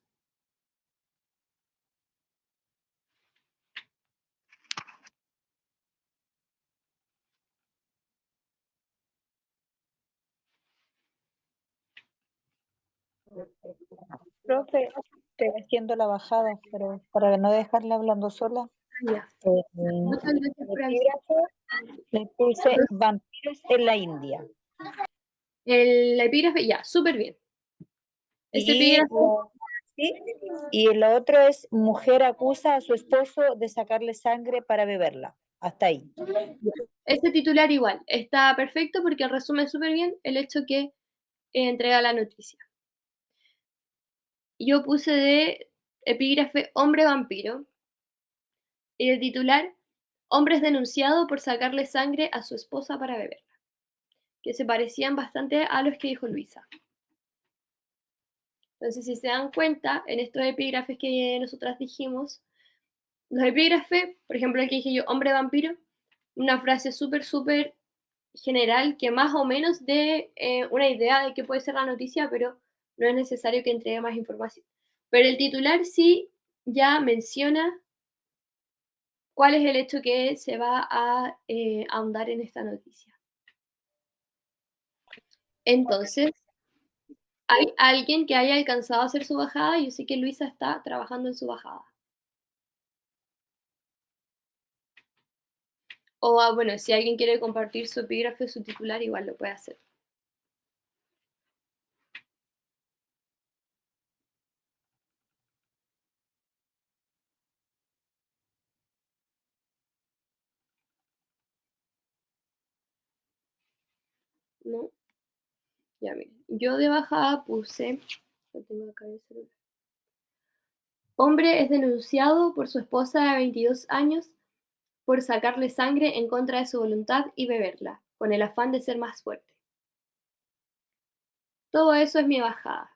Profe, estoy haciendo la bajada, pero para no dejarla hablando sola, Ya. Muchas el gracias por avisar. epígrafe le puse vampiros en la India. El epígrafe, ya, súper bien. Ese Y, epígrafe, sí, y lo otro es mujer acusa a su esposo de sacarle sangre para beberla. Hasta ahí. ese titular igual, está perfecto porque resume súper bien el hecho que entrega la noticia. Yo puse de epígrafe hombre vampiro y de titular hombre es denunciado por sacarle sangre a su esposa para beberla, que se parecían bastante a los que dijo Luisa. Entonces, si se dan cuenta, en estos epígrafes que nosotras dijimos, los epígrafes, por ejemplo, el que dije yo, hombre vampiro, una frase súper general que más o menos dé una idea de qué puede ser la noticia, pero no es necesario que entregue más información. Pero el titular sí ya menciona cuál es el hecho que se va a ahondar en esta noticia. Entonces, ¿hay alguien que haya alcanzado a hacer su bajada? Yo sé que Luisa está trabajando en su bajada. O bueno, si alguien quiere compartir su epígrafe o su titular, igual lo puede hacer. ¿No? Ya miren, yo de bajada puse, lo tengo acá en el celular. Hombre es denunciado por su esposa de 22 años por sacarle sangre en contra de su voluntad y beberla, con el afán de ser más fuerte. Todo eso es mi bajada.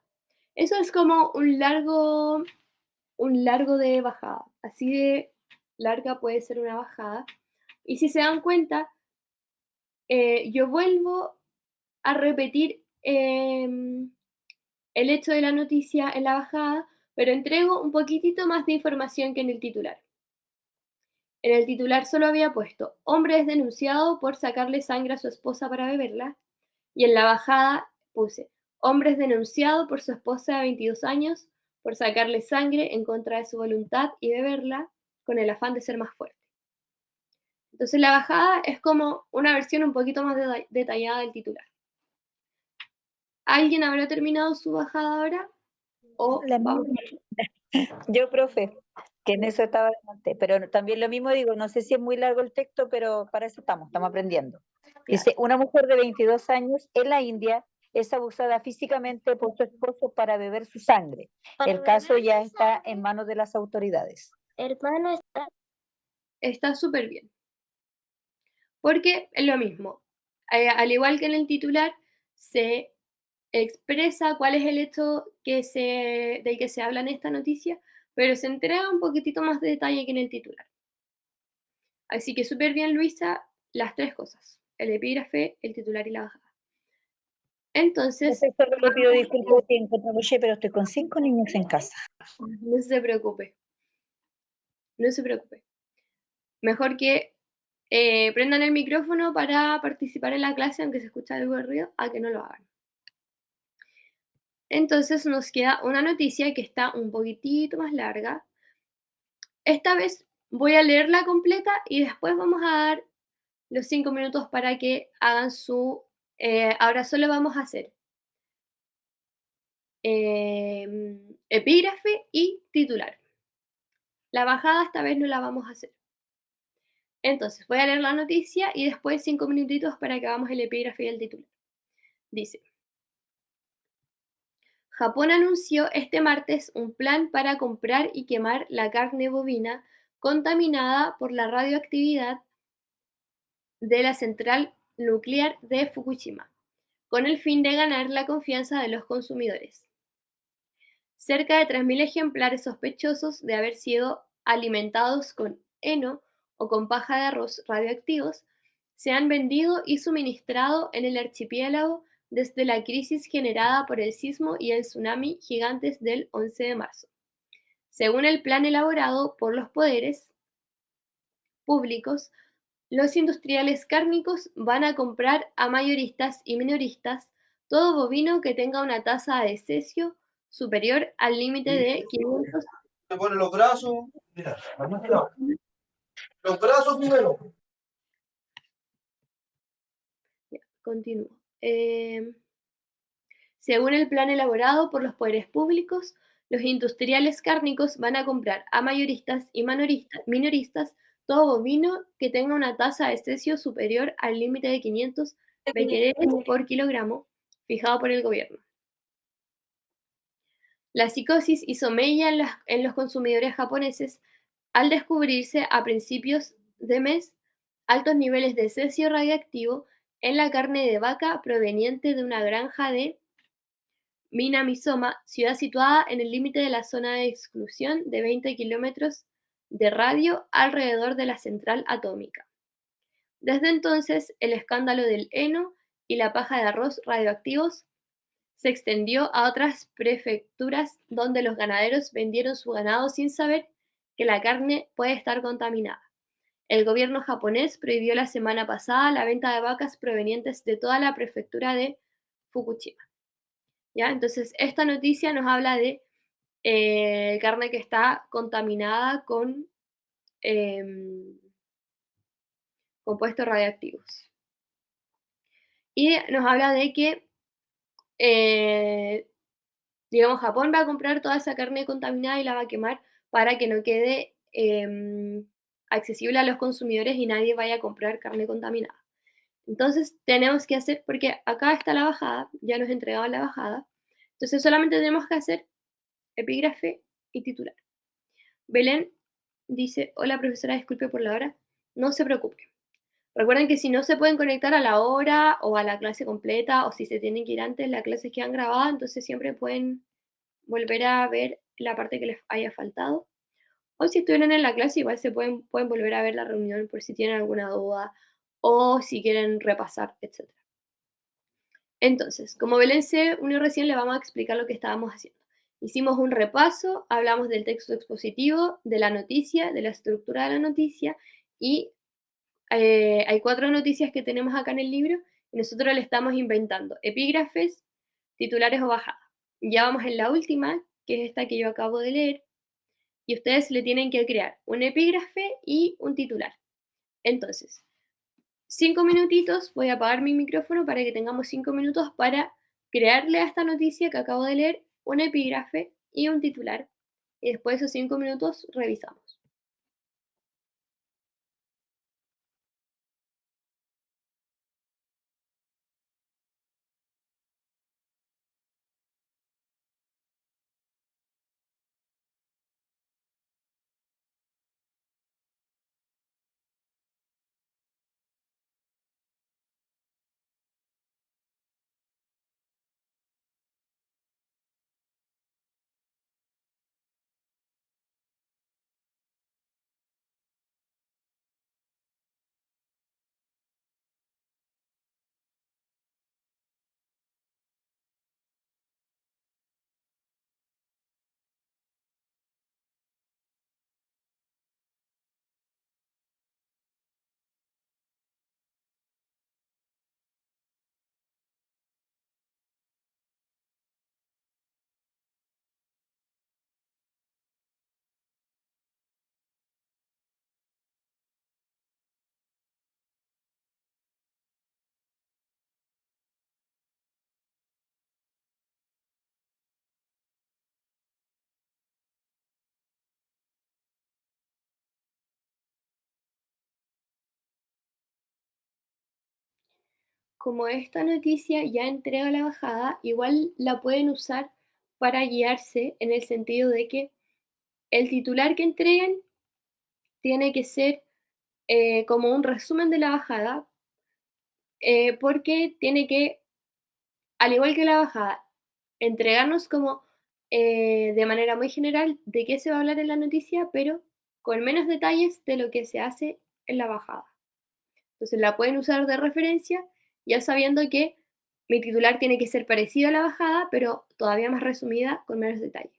Eso es como un largo de bajada. Así de larga puede ser una bajada. Y si se dan cuenta, yo vuelvo a repetir el hecho de la noticia en la bajada, pero entrego un poquitito más de información que en el titular. En el titular solo había puesto, hombre es denunciado por sacarle sangre a su esposa para beberla, y en la bajada puse, hombre es denunciado por su esposa de 22 años por sacarle sangre en contra de su voluntad y beberla con el afán de ser más fuerte. Entonces la bajada es como una versión un poquito más detallada del titular. ¿Alguien habrá terminado su bajada ahora? ¿O La vamos? Yo, profe, que en eso estaba delante, pero también lo mismo digo, no sé si es muy largo el texto, pero para eso estamos aprendiendo. Dice, una mujer de 22 años en la India es abusada físicamente por su esposo para beber su sangre. El caso ya está en manos de las autoridades. Hermano, Está súper bien. Porque es lo mismo. Al igual que en el titular, se expresa cuál es el hecho del que se habla en esta noticia, pero se entrega un poquitito más de detalle que en el titular. Así que súper bien, Luisa, las tres cosas: el epígrafe, el titular y la bajada. Entonces, Profesor, le pido disculpas que encuentro mucho, pero estoy con 5 niños en casa. no se preocupe. No se preocupe. Mejor que prendan el micrófono para participar en la clase, aunque se escucha algo de ruido, a que no lo hagan. Entonces nos queda una noticia que está un poquitito más larga. Esta vez voy a leerla completa y después vamos a dar los 5 minutos para que hagan su... ahora solo vamos a hacer epígrafe y titular. La bajada esta vez no la vamos a hacer. Entonces voy a leer la noticia y después 5 minutitos para que hagamos el epígrafe y el titular. Dice: Japón anunció este martes un plan para comprar y quemar la carne bovina contaminada por la radioactividad de la central nuclear de Fukushima, con el fin de ganar la confianza de los consumidores. Cerca de 3.000 ejemplares sospechosos de haber sido alimentados con heno o con paja de arroz radioactivos se han vendido y suministrado en el archipiélago desde la crisis generada por el sismo y el tsunami gigantes del 11 de marzo. Según el plan elaborado por los poderes públicos, los industriales cárnicos van a comprar a mayoristas y minoristas todo bovino que tenga una tasa de cesio superior al límite de 500. Se pone los brazos, mira, los brazos primero. Continúo. Según el plan elaborado por los poderes públicos, los industriales cárnicos van a comprar a mayoristas y minoristas todo bovino que tenga una tasa de cesio superior al límite de 500 becquereles por kilogramo fijado por el gobierno. La psicosis hizo mella en los consumidores japoneses al descubrirse a principios de mes altos niveles de cesio radiactivo en la carne de vaca proveniente de una granja de Minamisoma, ciudad situada en el límite de la zona de exclusión de 20 kilómetros de radio alrededor de la central atómica. Desde entonces, el escándalo del heno y la paja de arroz radioactivos se extendió a otras prefecturas donde los ganaderos vendieron su ganado sin saber que la carne puede estar contaminada. El gobierno japonés prohibió la semana pasada la venta de vacas provenientes de toda la prefectura de Fukushima. ¿Ya? Entonces, esta noticia nos habla de carne que está contaminada con compuestos radiactivos. Y nos habla de que, digamos, Japón va a comprar toda esa carne contaminada y la va a quemar para que no quede accesible a los consumidores y nadie vaya a comprar carne contaminada. Entonces, tenemos que hacer, porque acá está la bajada, ya nos entregaban la bajada, entonces solamente tenemos que hacer epígrafe y titular. Belén dice: hola profesora, disculpe por la hora. No se preocupe. Recuerden que si no se pueden conectar a la hora o a la clase completa, o si se tienen que ir antes, las clases quedan grabadas, entonces siempre pueden volver a ver la parte que les haya faltado. O si estuvieron en la clase, igual pueden volver a ver la reunión por si tienen alguna duda o si quieren repasar, etc. Entonces, como Belén se unió recién, le vamos a explicar lo que estábamos haciendo. Hicimos un repaso, hablamos del texto expositivo, de la noticia, de la estructura de la noticia, y hay 4 noticias que tenemos acá en el libro y nosotros le estamos inventando epígrafes, titulares o bajadas. Ya vamos en la última, que es esta que yo acabo de leer, y ustedes le tienen que crear un epígrafe y un titular. Entonces, 5 minutitos, voy a apagar mi micrófono para que tengamos 5 minutos para crearle a esta noticia que acabo de leer un epígrafe y un titular. Y después de esos 5 minutos revisamos. Como esta noticia ya entrega la bajada, igual la pueden usar para guiarse en el sentido de que el titular que entreguen tiene que ser como un resumen de la bajada, porque tiene que, al igual que la bajada, entregarnos como de manera muy general de qué se va a hablar en la noticia, pero con menos detalles de lo que se hace en la bajada. Entonces la pueden usar de referencia, ya sabiendo que mi titular tiene que ser parecido a la bajada, pero todavía más resumida, con menos detalle.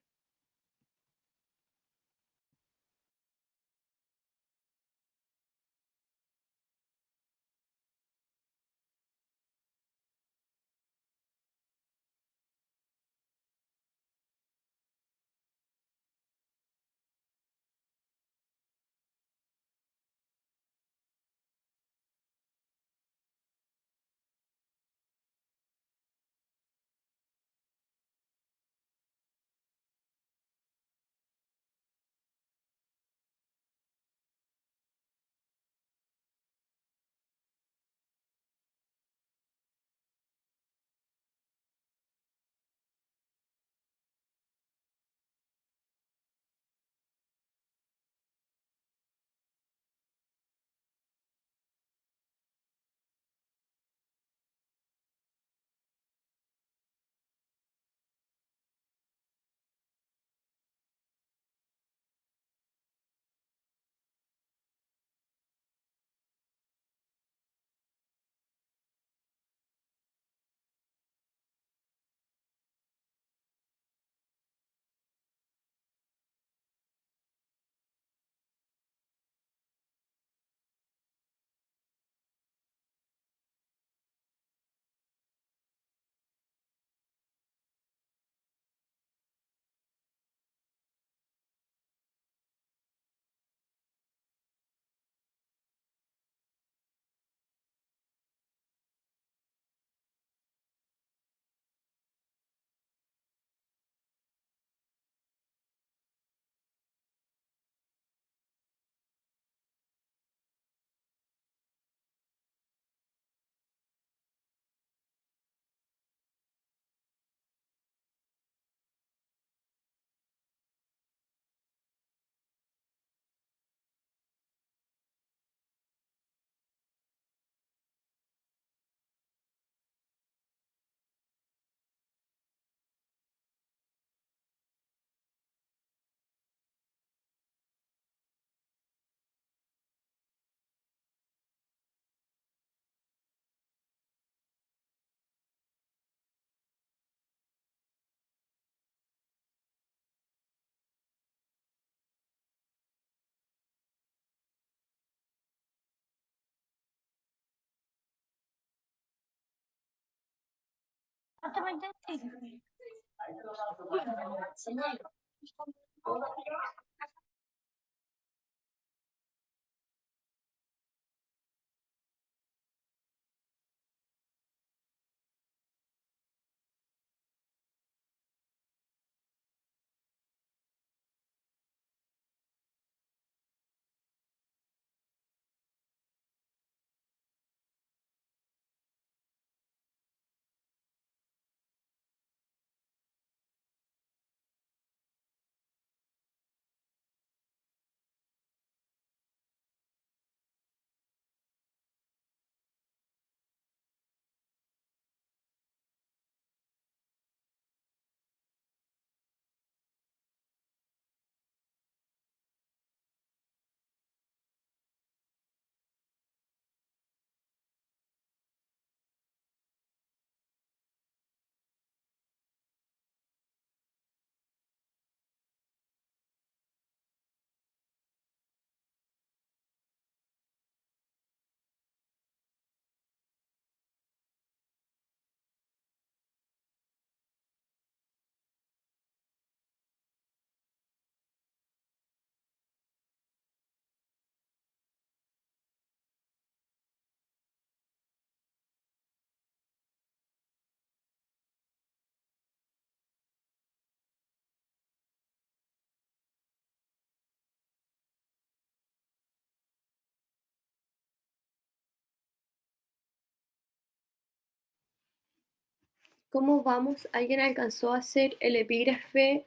¿Cómo vamos? ¿Alguien alcanzó a hacer el epígrafe,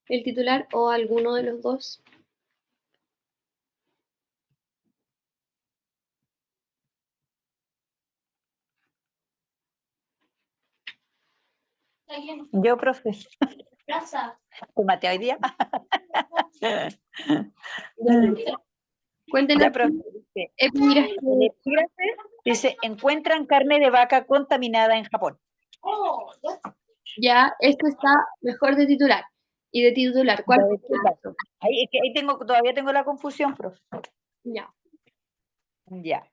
el titular o alguno de los dos? Yo, profe. ¿Te maté hoy día? Cuéntenos Ya, profe. Dice, epígrafe. el epígrafe dice, encuentran carne de vaca contaminada en Japón. Ya, esto está mejor de titular. Y de titular, ¿cuál? Ya de titular. Ahí, es que ahí todavía tengo la confusión, profe. Ya. Ya.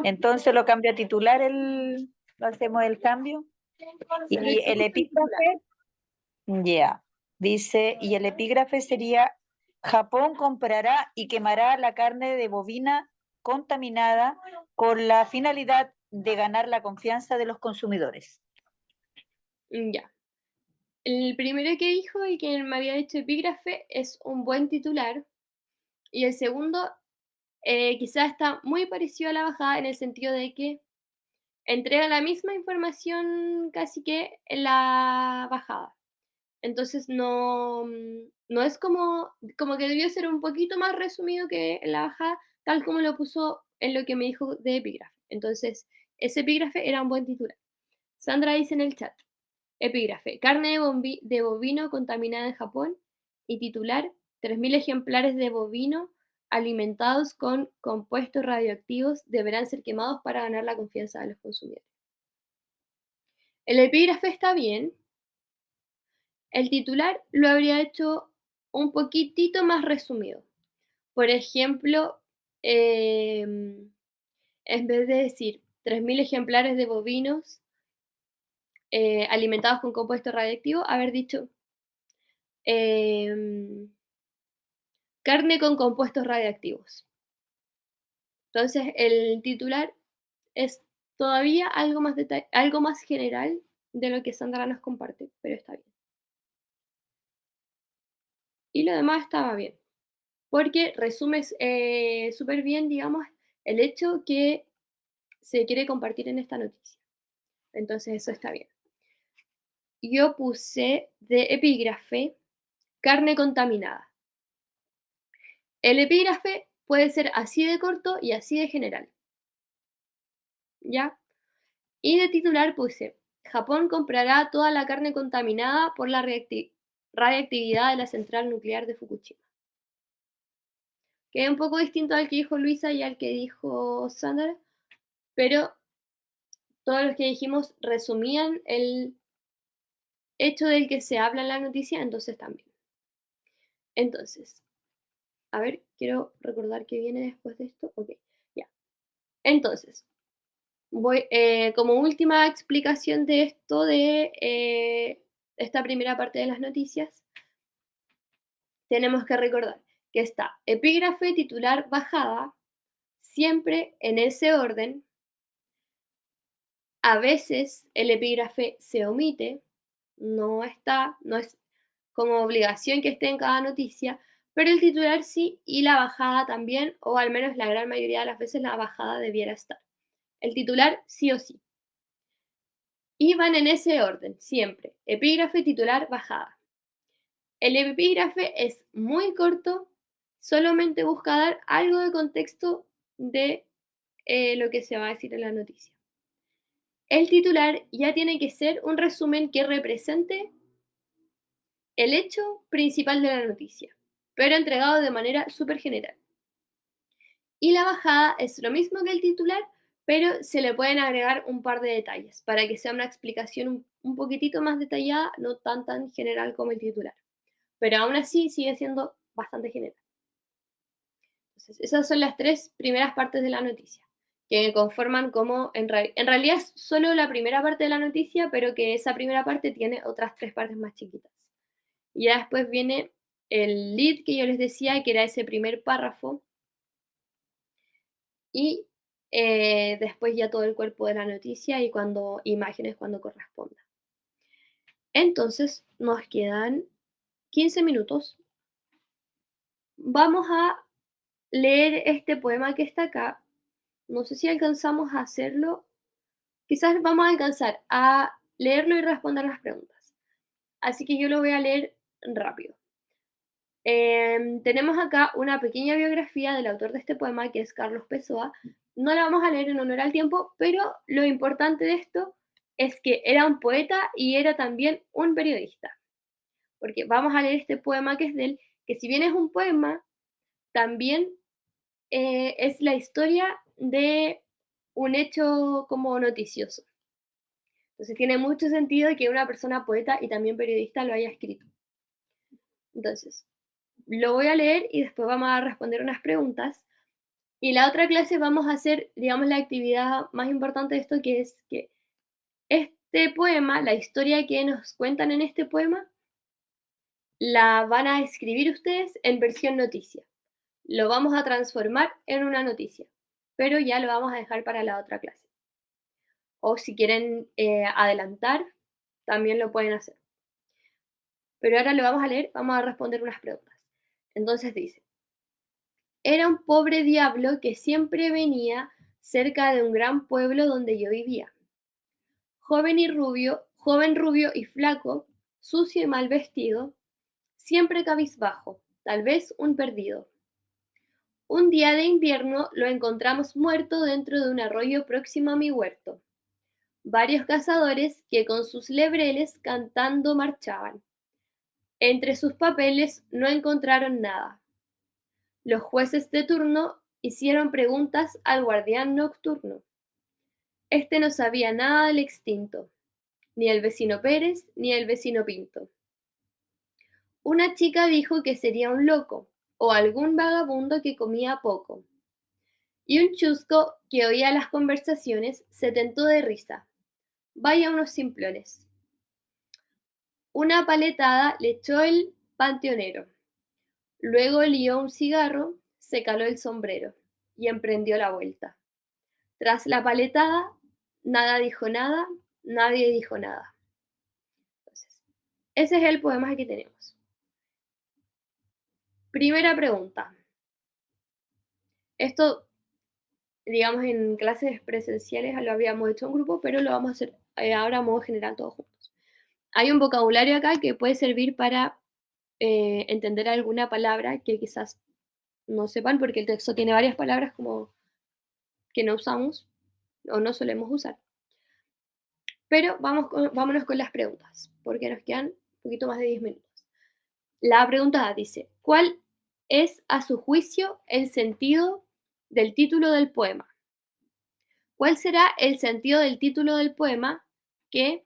Entonces lo cambio a titular, lo hacemos el cambio. Y el epígrafe, ya. Dice, y el epígrafe sería, Japón comprará y quemará la carne de bovina contaminada con la finalidad de ganar la confianza de los consumidores. Ya. El primero que dijo y que me había dicho epígrafe es un buen titular. Y el segundo quizás está muy parecido a la bajada en el sentido de que entrega la misma información casi que en la bajada. Entonces no es como que debió ser un poquito más resumido que en la bajada, tal como lo puso en lo que me dijo de epígrafe. Entonces, ese epígrafe era un buen titular. Sandra dice en el chat, epígrafe, carne de bovino contaminada en Japón y titular, 3.000 ejemplares de bovino alimentados con compuestos radioactivos deberán ser quemados para ganar la confianza de los consumidores. El epígrafe está bien. El titular lo habría hecho un poquitito más resumido. Por ejemplo, en vez de decir 3.000 ejemplares de bovinos alimentados con compuesto radiactivo, haber dicho carne con compuestos radiactivos. Entonces, el titular es todavía algo más general de lo que Sandra nos comparte, pero está bien. Y lo demás estaba bien, porque resume súper bien, digamos, el hecho que se quiere compartir en esta noticia. Entonces, eso está bien. Yo puse de epígrafe carne contaminada. El epígrafe puede ser así de corto y así de general. ¿Ya? Y de titular puse, Japón comprará toda la carne contaminada por la radiactividad de la central nuclear de Fukushima. Que es un poco distinto al que dijo Luisa y al que dijo Sandra, pero todos los que dijimos resumían el hecho del que se habla en la noticia, entonces también. Entonces, a ver, quiero recordar qué viene después de esto. Ok, ya. Entonces, voy como última explicación de esto de esta primera parte de las noticias, tenemos que recordar que está epígrafe, titular, bajada, siempre en ese orden. A veces el epígrafe se omite, no está, no es como obligación que esté en cada noticia, pero el titular sí y la bajada también, o al menos la gran mayoría de las veces la bajada debiera estar. El titular sí o sí. Y van en ese orden, siempre. Epígrafe, titular, bajada. El epígrafe es muy corto, solamente busca dar algo de contexto de lo que se va a decir en la noticia. El titular ya tiene que ser un resumen que represente el hecho principal de la noticia, pero entregado de manera súper general. Y la bajada es lo mismo que el titular, pero se le pueden agregar un par de detalles para que sea una explicación un poquitito más detallada, no tan general como el titular. Pero aún así sigue siendo bastante general. Entonces, esas son las tres primeras partes de la noticia, que conforman como, en realidad es solo la primera parte de la noticia, pero que esa primera parte tiene otras tres partes más chiquitas. Y ya después viene el lead que yo les decía, que era ese primer párrafo, y después ya todo el cuerpo de la noticia y imágenes cuando corresponda. Entonces nos quedan 15 minutos. Vamos a leer este poema que está acá. No sé si alcanzamos a hacerlo. Quizás vamos a alcanzar a leerlo y responder las preguntas. Así que yo lo voy a leer rápido. Tenemos acá una pequeña biografía del autor de este poema, que es Carlos Pessoa. No la vamos a leer en honor al tiempo, pero lo importante de esto es que era un poeta y era también un periodista. Porque vamos a leer este poema que es de él, que si bien es un poema, también es la historia de un hecho como noticioso. Entonces tiene mucho sentido que una persona poeta y también periodista lo haya escrito. Entonces, lo voy a leer y después vamos a responder unas preguntas. Y la otra clase vamos a hacer, digamos, la actividad más importante de esto, que es que este poema, la historia que nos cuentan en este poema, la van a escribir ustedes en versión noticia. Lo vamos a transformar en una noticia, pero ya lo vamos a dejar para la otra clase. O si quieren adelantar, también lo pueden hacer. Pero ahora lo vamos a leer, vamos a responder unas preguntas. Entonces dice: era un pobre diablo que siempre venía cerca de un gran pueblo donde yo vivía. Joven rubio y flaco, sucio y mal vestido, siempre cabizbajo, tal vez un perdido. Un día de invierno lo encontramos muerto dentro de un arroyo próximo a mi huerto. Varios cazadores que con sus lebreles cantando marchaban. Entre sus papeles no encontraron nada. Los jueces de turno hicieron preguntas al guardián nocturno. Este no sabía nada del extinto, ni el vecino Pérez ni el vecino Pinto. Una chica dijo que sería un loco o algún vagabundo que comía poco. Y un chusco que oía las conversaciones se tentó de risa. Vaya unos simplones. Una paletada le echó el panteonero. Luego lió un cigarro, se caló el sombrero y emprendió la vuelta. Tras la paletada, nada dijo nada, nadie dijo nada. Entonces, ese es el poema que tenemos. Primera pregunta. Esto, digamos, en clases presenciales lo habíamos hecho en grupo, pero lo vamos a hacer ahora a modo general todos juntos. Hay un vocabulario acá que puede servir para entender alguna palabra que quizás no sepan, porque el texto tiene varias palabras como que no usamos o no solemos usar. Pero vámonos con las preguntas, porque nos quedan un poquito más de 10 minutos. La pregunta A dice: ¿cuál es, a su juicio, el sentido del título del poema? ¿Cuál será el sentido del título del poema? Que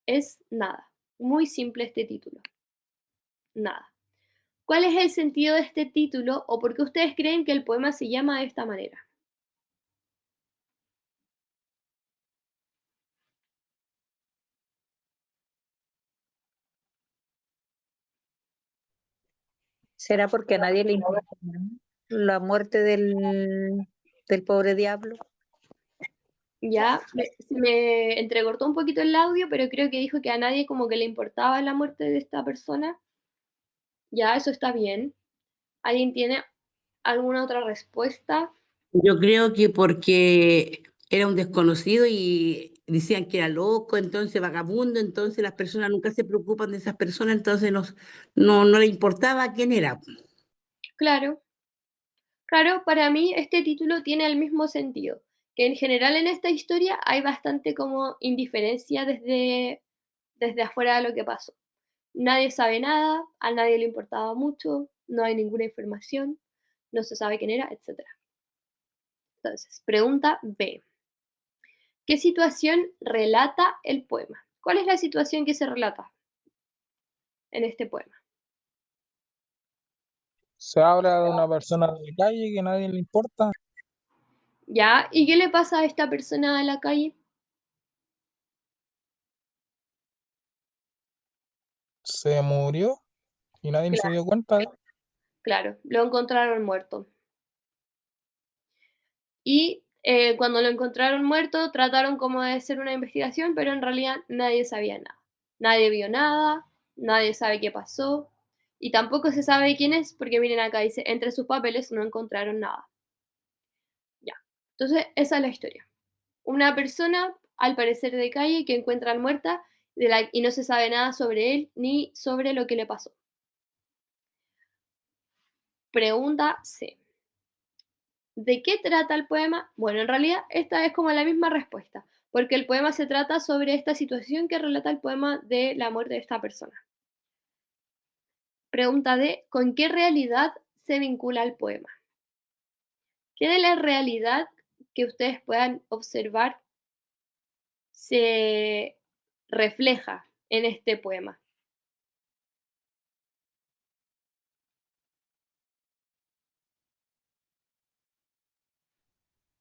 es nada. Muy simple este título. Nada. ¿Cuál es el sentido de este título o por qué ustedes creen que el poema se llama de esta manera? ¿Será porque a nadie le importa, ¿no? La muerte del pobre diablo? Ya, se me entrecortó un poquito el audio, pero creo que dijo que a nadie como que le importaba la muerte de esta persona. Ya, eso está bien. ¿Alguien tiene alguna otra respuesta? Yo creo que porque era un desconocido y decían que era loco, entonces vagabundo, entonces las personas nunca se preocupan de esas personas, entonces no le importaba quién era. Claro, claro, para mí este título tiene el mismo sentido, que en general en esta historia hay bastante como indiferencia desde afuera de lo que pasó. Nadie sabe nada, a nadie le importaba mucho, no hay ninguna información, no se sabe quién era, etcétera. Entonces, pregunta B. ¿Qué situación relata el poema? ¿Cuál es la situación que se relata en este poema? Se habla de una persona de la calle que a nadie le importa. ¿Ya? ¿Y qué le pasa a esta persona de la calle? Se murió y nadie se dio cuenta de él. Claro, lo encontraron muerto. Y cuando lo encontraron muerto, trataron como de hacer una investigación, pero en realidad nadie sabía nada. Nadie vio nada, nadie sabe qué pasó, y tampoco se sabe quién es, porque miren acá, dice, entre sus papeles no encontraron nada. Ya. Entonces, esa es la historia. Una persona, al parecer de calle, que encuentran muerta y no se sabe nada sobre él ni sobre lo que le pasó. Pregunta C. ¿De qué trata el poema? Bueno, en realidad esta es como la misma respuesta, porque el poema se trata sobre esta situación que relata el poema de la muerte de esta persona. Pregunta D. ¿Con qué realidad se vincula el poema? ¿Qué de la realidad que ustedes puedan observar se refleja en este poema?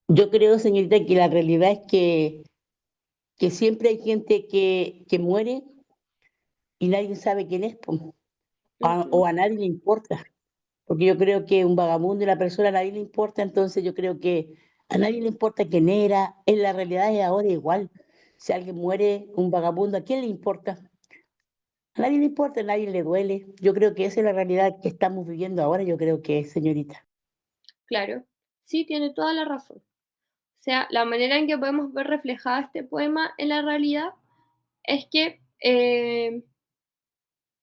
Yo creo, señorita, que la realidad es que siempre hay gente que muere y nadie sabe quién es, po, Ujú, o a nadie le importa. Porque yo creo que un vagabundo y la persona a nadie le importa, entonces yo creo que a nadie le importa quién era, en la realidad es ahora igual. Si alguien muere, un vagabundo, ¿a quién le importa? A nadie le importa, a nadie le duele. Yo creo que esa es la realidad que estamos viviendo ahora, yo creo que es, señorita. claro, sí, tiene toda la razón. O sea, la manera en que podemos ver reflejada este poema en la realidad es que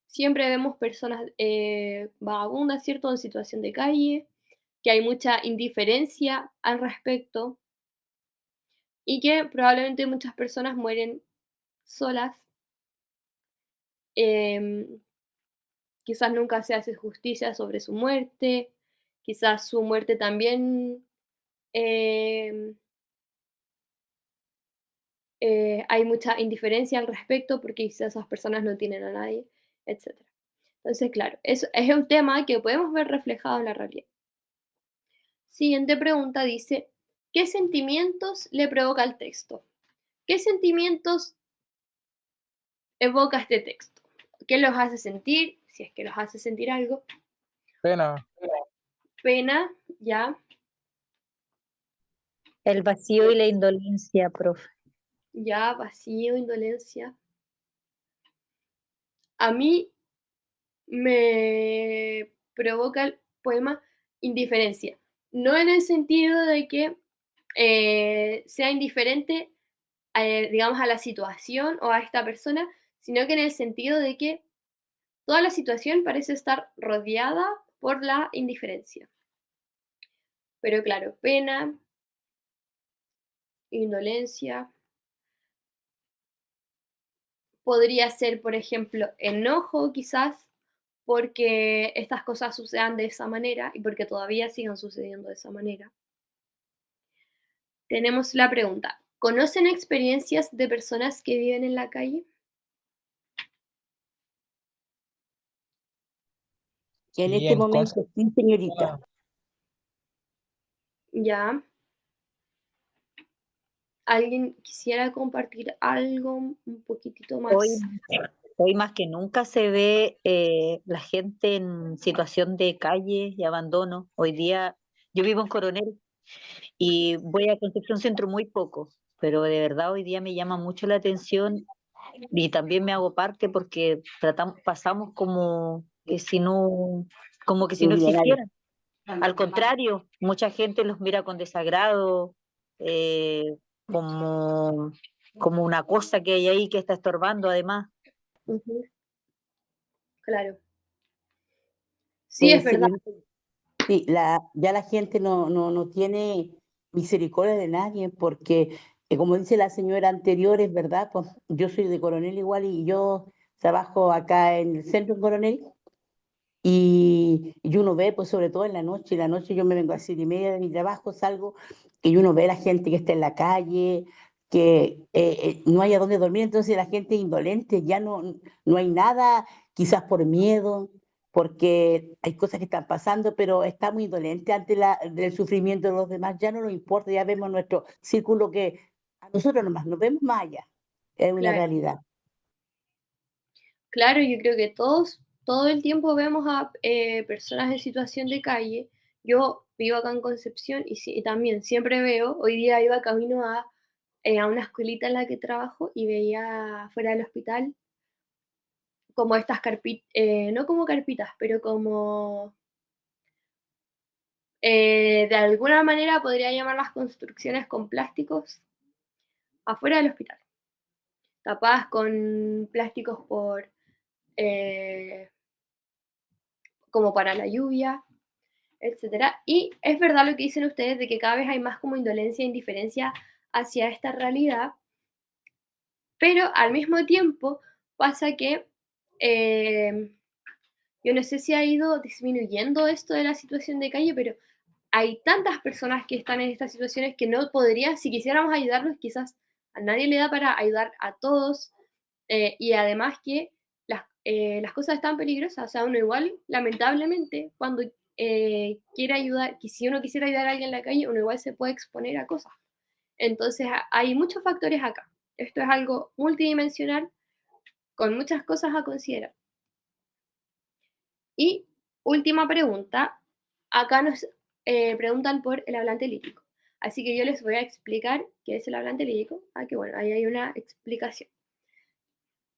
siempre vemos personas vagabundas, ¿cierto? En situación de calle, que hay mucha indiferencia al respecto y que probablemente muchas personas mueren solas. em, Quizás nunca se hace justicia sobre su muerte, quizás su muerte también em, hay mucha indiferencia al respecto porque quizás esas personas no tienen a nadie, etcétera. Entonces, claro, eso es un tema que podemos ver reflejado en la realidad. Siguiente pregunta dice, ¿qué sentimientos le provoca el texto? ¿Qué sentimientos evoca este texto? ¿Qué los hace sentir? Si es que los hace sentir algo. Pena. Pena, ya, El vacío y la indolencia, profe. ya, vacío, indolencia. A mí me provoca el poema indiferencia. No en el sentido de que sea indiferente, digamos, a la situación o a esta persona, sino que en el sentido de que toda la situación parece estar rodeada por la indiferencia. Pero claro, pena, indolencia, podría ser, por ejemplo, enojo quizás, porque estas cosas sucedan de esa manera y porque todavía sigan sucediendo de esa manera. Tenemos la pregunta, ¿conocen experiencias de personas que viven en la calle? Que en Y este en momento, sí, señorita. Ya. ¿Alguien quisiera compartir algo un poquitito Hoy más? Hoy más que nunca se ve la gente en situación de calle y abandono. Hoy día, yo vivo en Coronel y voy a Concepción Centro muy poco, pero de verdad hoy día me llama mucho la atención y también me hago parte porque pasamos como que si No no hubiera nadie. existieran. Al contrario, mucha gente los mira con desagrado, como, como una cosa que hay ahí que está estorbando además. Ujú, claro. Sí, es verdad. Señorita, sí, ya la gente no tiene misericordia de nadie porque, como dice la señora anterior, es verdad, pues yo soy de Coronel igual y yo trabajo acá en el centro en Coronel y uno ve, pues sobre todo en la noche yo me vengo a 7:30 de mi trabajo, salgo y uno ve a la gente que está en la calle, que no hay a dónde dormir, entonces la gente es indolente, ya no hay nada, quizás por miedo, porque hay cosas que están pasando, pero está muy indolente ante del sufrimiento de los demás, ya no nos importa, ya vemos nuestro círculo que a nosotros nomás, nos vemos más allá, es una Claro, realidad. claro, yo creo que todos, todo el tiempo vemos a personas en situación de calle. Yo vivo acá en Concepción y, y también siempre veo, hoy día iba camino a una escuelita en la que trabajo y veía fuera del hospital como estas carpitas, no como carpitas, pero como de alguna manera podría llamar las construcciones con plásticos afuera del hospital, tapadas con plásticos eh, como para la lluvia, etcétera. Y es verdad lo que dicen ustedes de que cada vez hay más como indolencia e indiferencia hacia esta realidad, pero al mismo tiempo pasa que yo no sé si ha ido disminuyendo esto de la situación de calle, pero hay tantas personas que están en estas situaciones que no podría, si quisiéramos ayudarlos, quizás a nadie le da para ayudar a todos, y además que las cosas están peligrosas, o sea, uno igual, lamentablemente, cuando quiere ayudar, que si uno quisiera ayudar a alguien en la calle, uno igual se puede exponer a cosas. Entonces, hay muchos factores acá. Esto es algo multidimensional con muchas cosas a considerar. Y última pregunta, acá nos preguntan por el hablante lírico. Así que yo les voy a explicar qué es el hablante lírico. Ah, que bueno, ahí hay una explicación.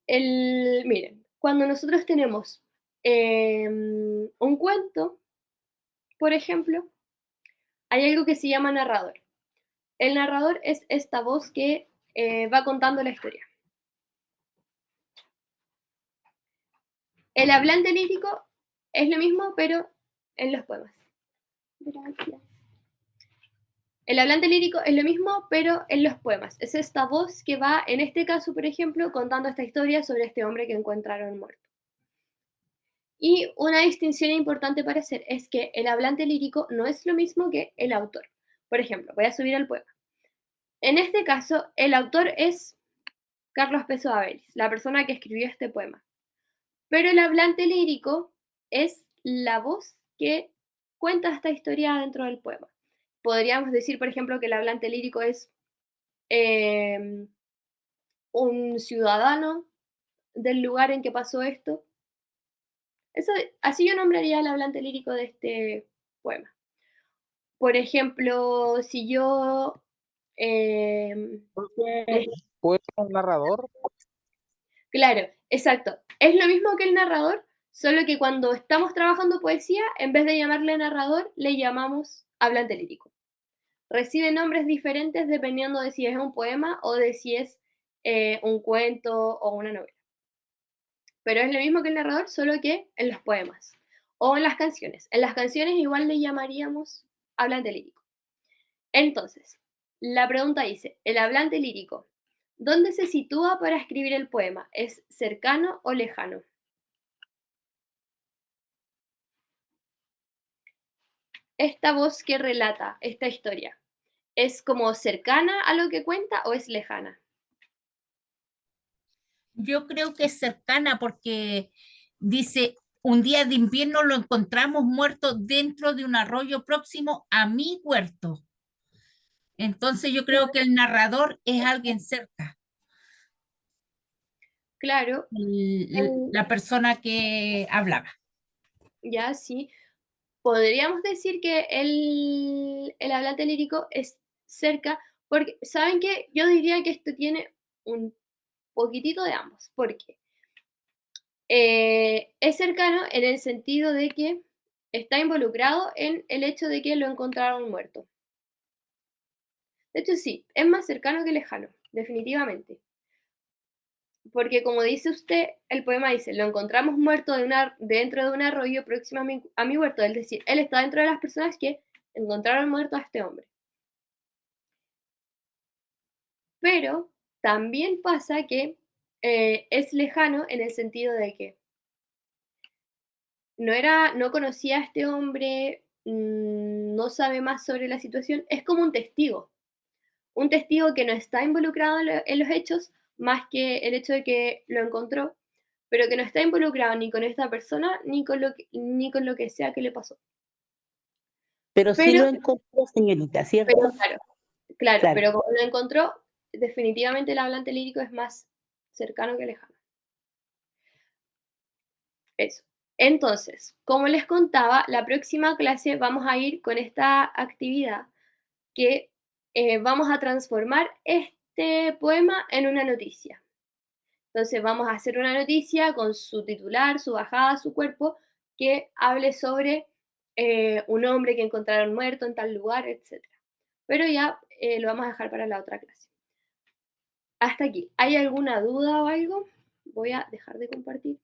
Miren, cuando nosotros tenemos un cuento, por ejemplo, hay algo que se llama narrador. El narrador es esta voz que va contando la historia. El hablante lírico es lo mismo, pero en los poemas. Gracias. El hablante lírico es lo mismo, pero en los poemas. Es esta voz que va, en este caso, por ejemplo, contando esta historia sobre este hombre que encontraron muerto. Y una distinción importante para hacer es que el hablante lírico no es lo mismo que el autor. Por ejemplo, voy a subir el poema. En este caso, el autor es Carlos Peso Abelis, la persona que escribió este poema. Pero el hablante lírico es la voz que cuenta esta historia dentro del poema. Podríamos decir, por ejemplo, que el hablante lírico es un ciudadano del lugar en que pasó esto. Eso, así yo nombraría el hablante lírico de este poema. Por ejemplo, si yo les... ¿Puede ser un narrador? Claro, exacto. Es lo mismo que el narrador, solo que cuando estamos trabajando poesía, en vez de llamarle narrador, le llamamos hablante lírico. Recibe nombres diferentes dependiendo de si es un poema o de si es un cuento o una novela. Pero es lo mismo que el narrador, solo que en los poemas o en las canciones. En las canciones igual le llamaríamos hablante lírico. Entonces, la pregunta dice, el hablante lírico, ¿dónde se sitúa para escribir el poema? ¿Es cercano o lejano? Esta voz que relata esta historia, ¿es como cercana a lo que cuenta o es lejana? Yo creo que es cercana porque dice, un día de invierno lo encontramos muerto dentro de un arroyo próximo a mi huerto. Entonces yo creo que el narrador es alguien cerca. claro, el- la persona que hablaba. ya sí, podríamos decir que el hablante lírico es cerca, porque, ¿saben qué? Yo diría que esto tiene un poquitito de ambos, porque es cercano en el sentido de que está involucrado en el hecho de que lo encontraron muerto. De hecho, sí, es más cercano que lejano, definitivamente. Porque como dice usted, el poema dice, lo encontramos muerto dentro de un arroyo próximo a mi huerto. Es decir, él está dentro de las personas que encontraron muerto a este hombre. Pero también pasa que es lejano en el sentido de que no conocía a este hombre, no sabe más sobre la situación, es como un testigo que no está involucrado en los hechos, más que el hecho de que lo encontró, pero que no está involucrado ni con esta persona ni con lo que sea que le pasó. Pero sí Pero, lo encontró, señorita, ¿cierto? pero claro, Claro. pero como lo encontró, definitivamente el hablante lírico es más cercano que lejano. Eso. Entonces, como les contaba, la próxima clase vamos a ir con esta actividad que vamos a transformar este poema en una noticia. Entonces vamos a hacer una noticia con su titular, su bajada, su cuerpo, que hable sobre un hombre que encontraron muerto en tal lugar, etc. Pero ya lo vamos a dejar para la otra clase. Hasta aquí. ¿Hay alguna duda o algo? Voy a dejar de compartir.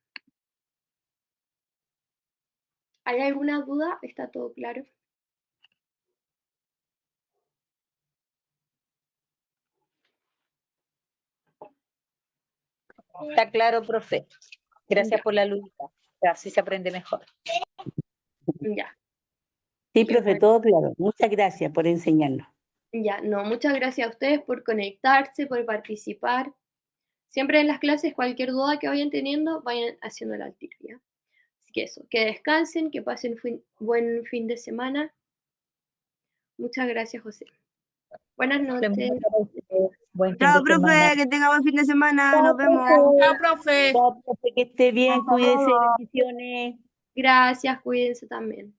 ¿Hay alguna duda? ¿Está todo claro? Está claro, profe. Gracias Ya. por la luz. Así se aprende mejor. Ya. Sí, Qué profe, bueno. todo claro. Muchas gracias por enseñarnos. Ya, no, muchas gracias a ustedes por conectarse, por participar. Siempre en las clases, cualquier duda que vayan teniendo, vayan haciéndola al tiro, ¿ya? Así que eso, que descansen, que pasen buen fin de semana. Muchas gracias, José. Buenas noches. Buen fin Chao, de semana. profe, que tenga buen fin de semana. Chao, Nos vemos. profe. Chao, profe. Chao, profe, que esté bien, Hasta cuídese, luego. bendiciones. Gracias, cuídense también.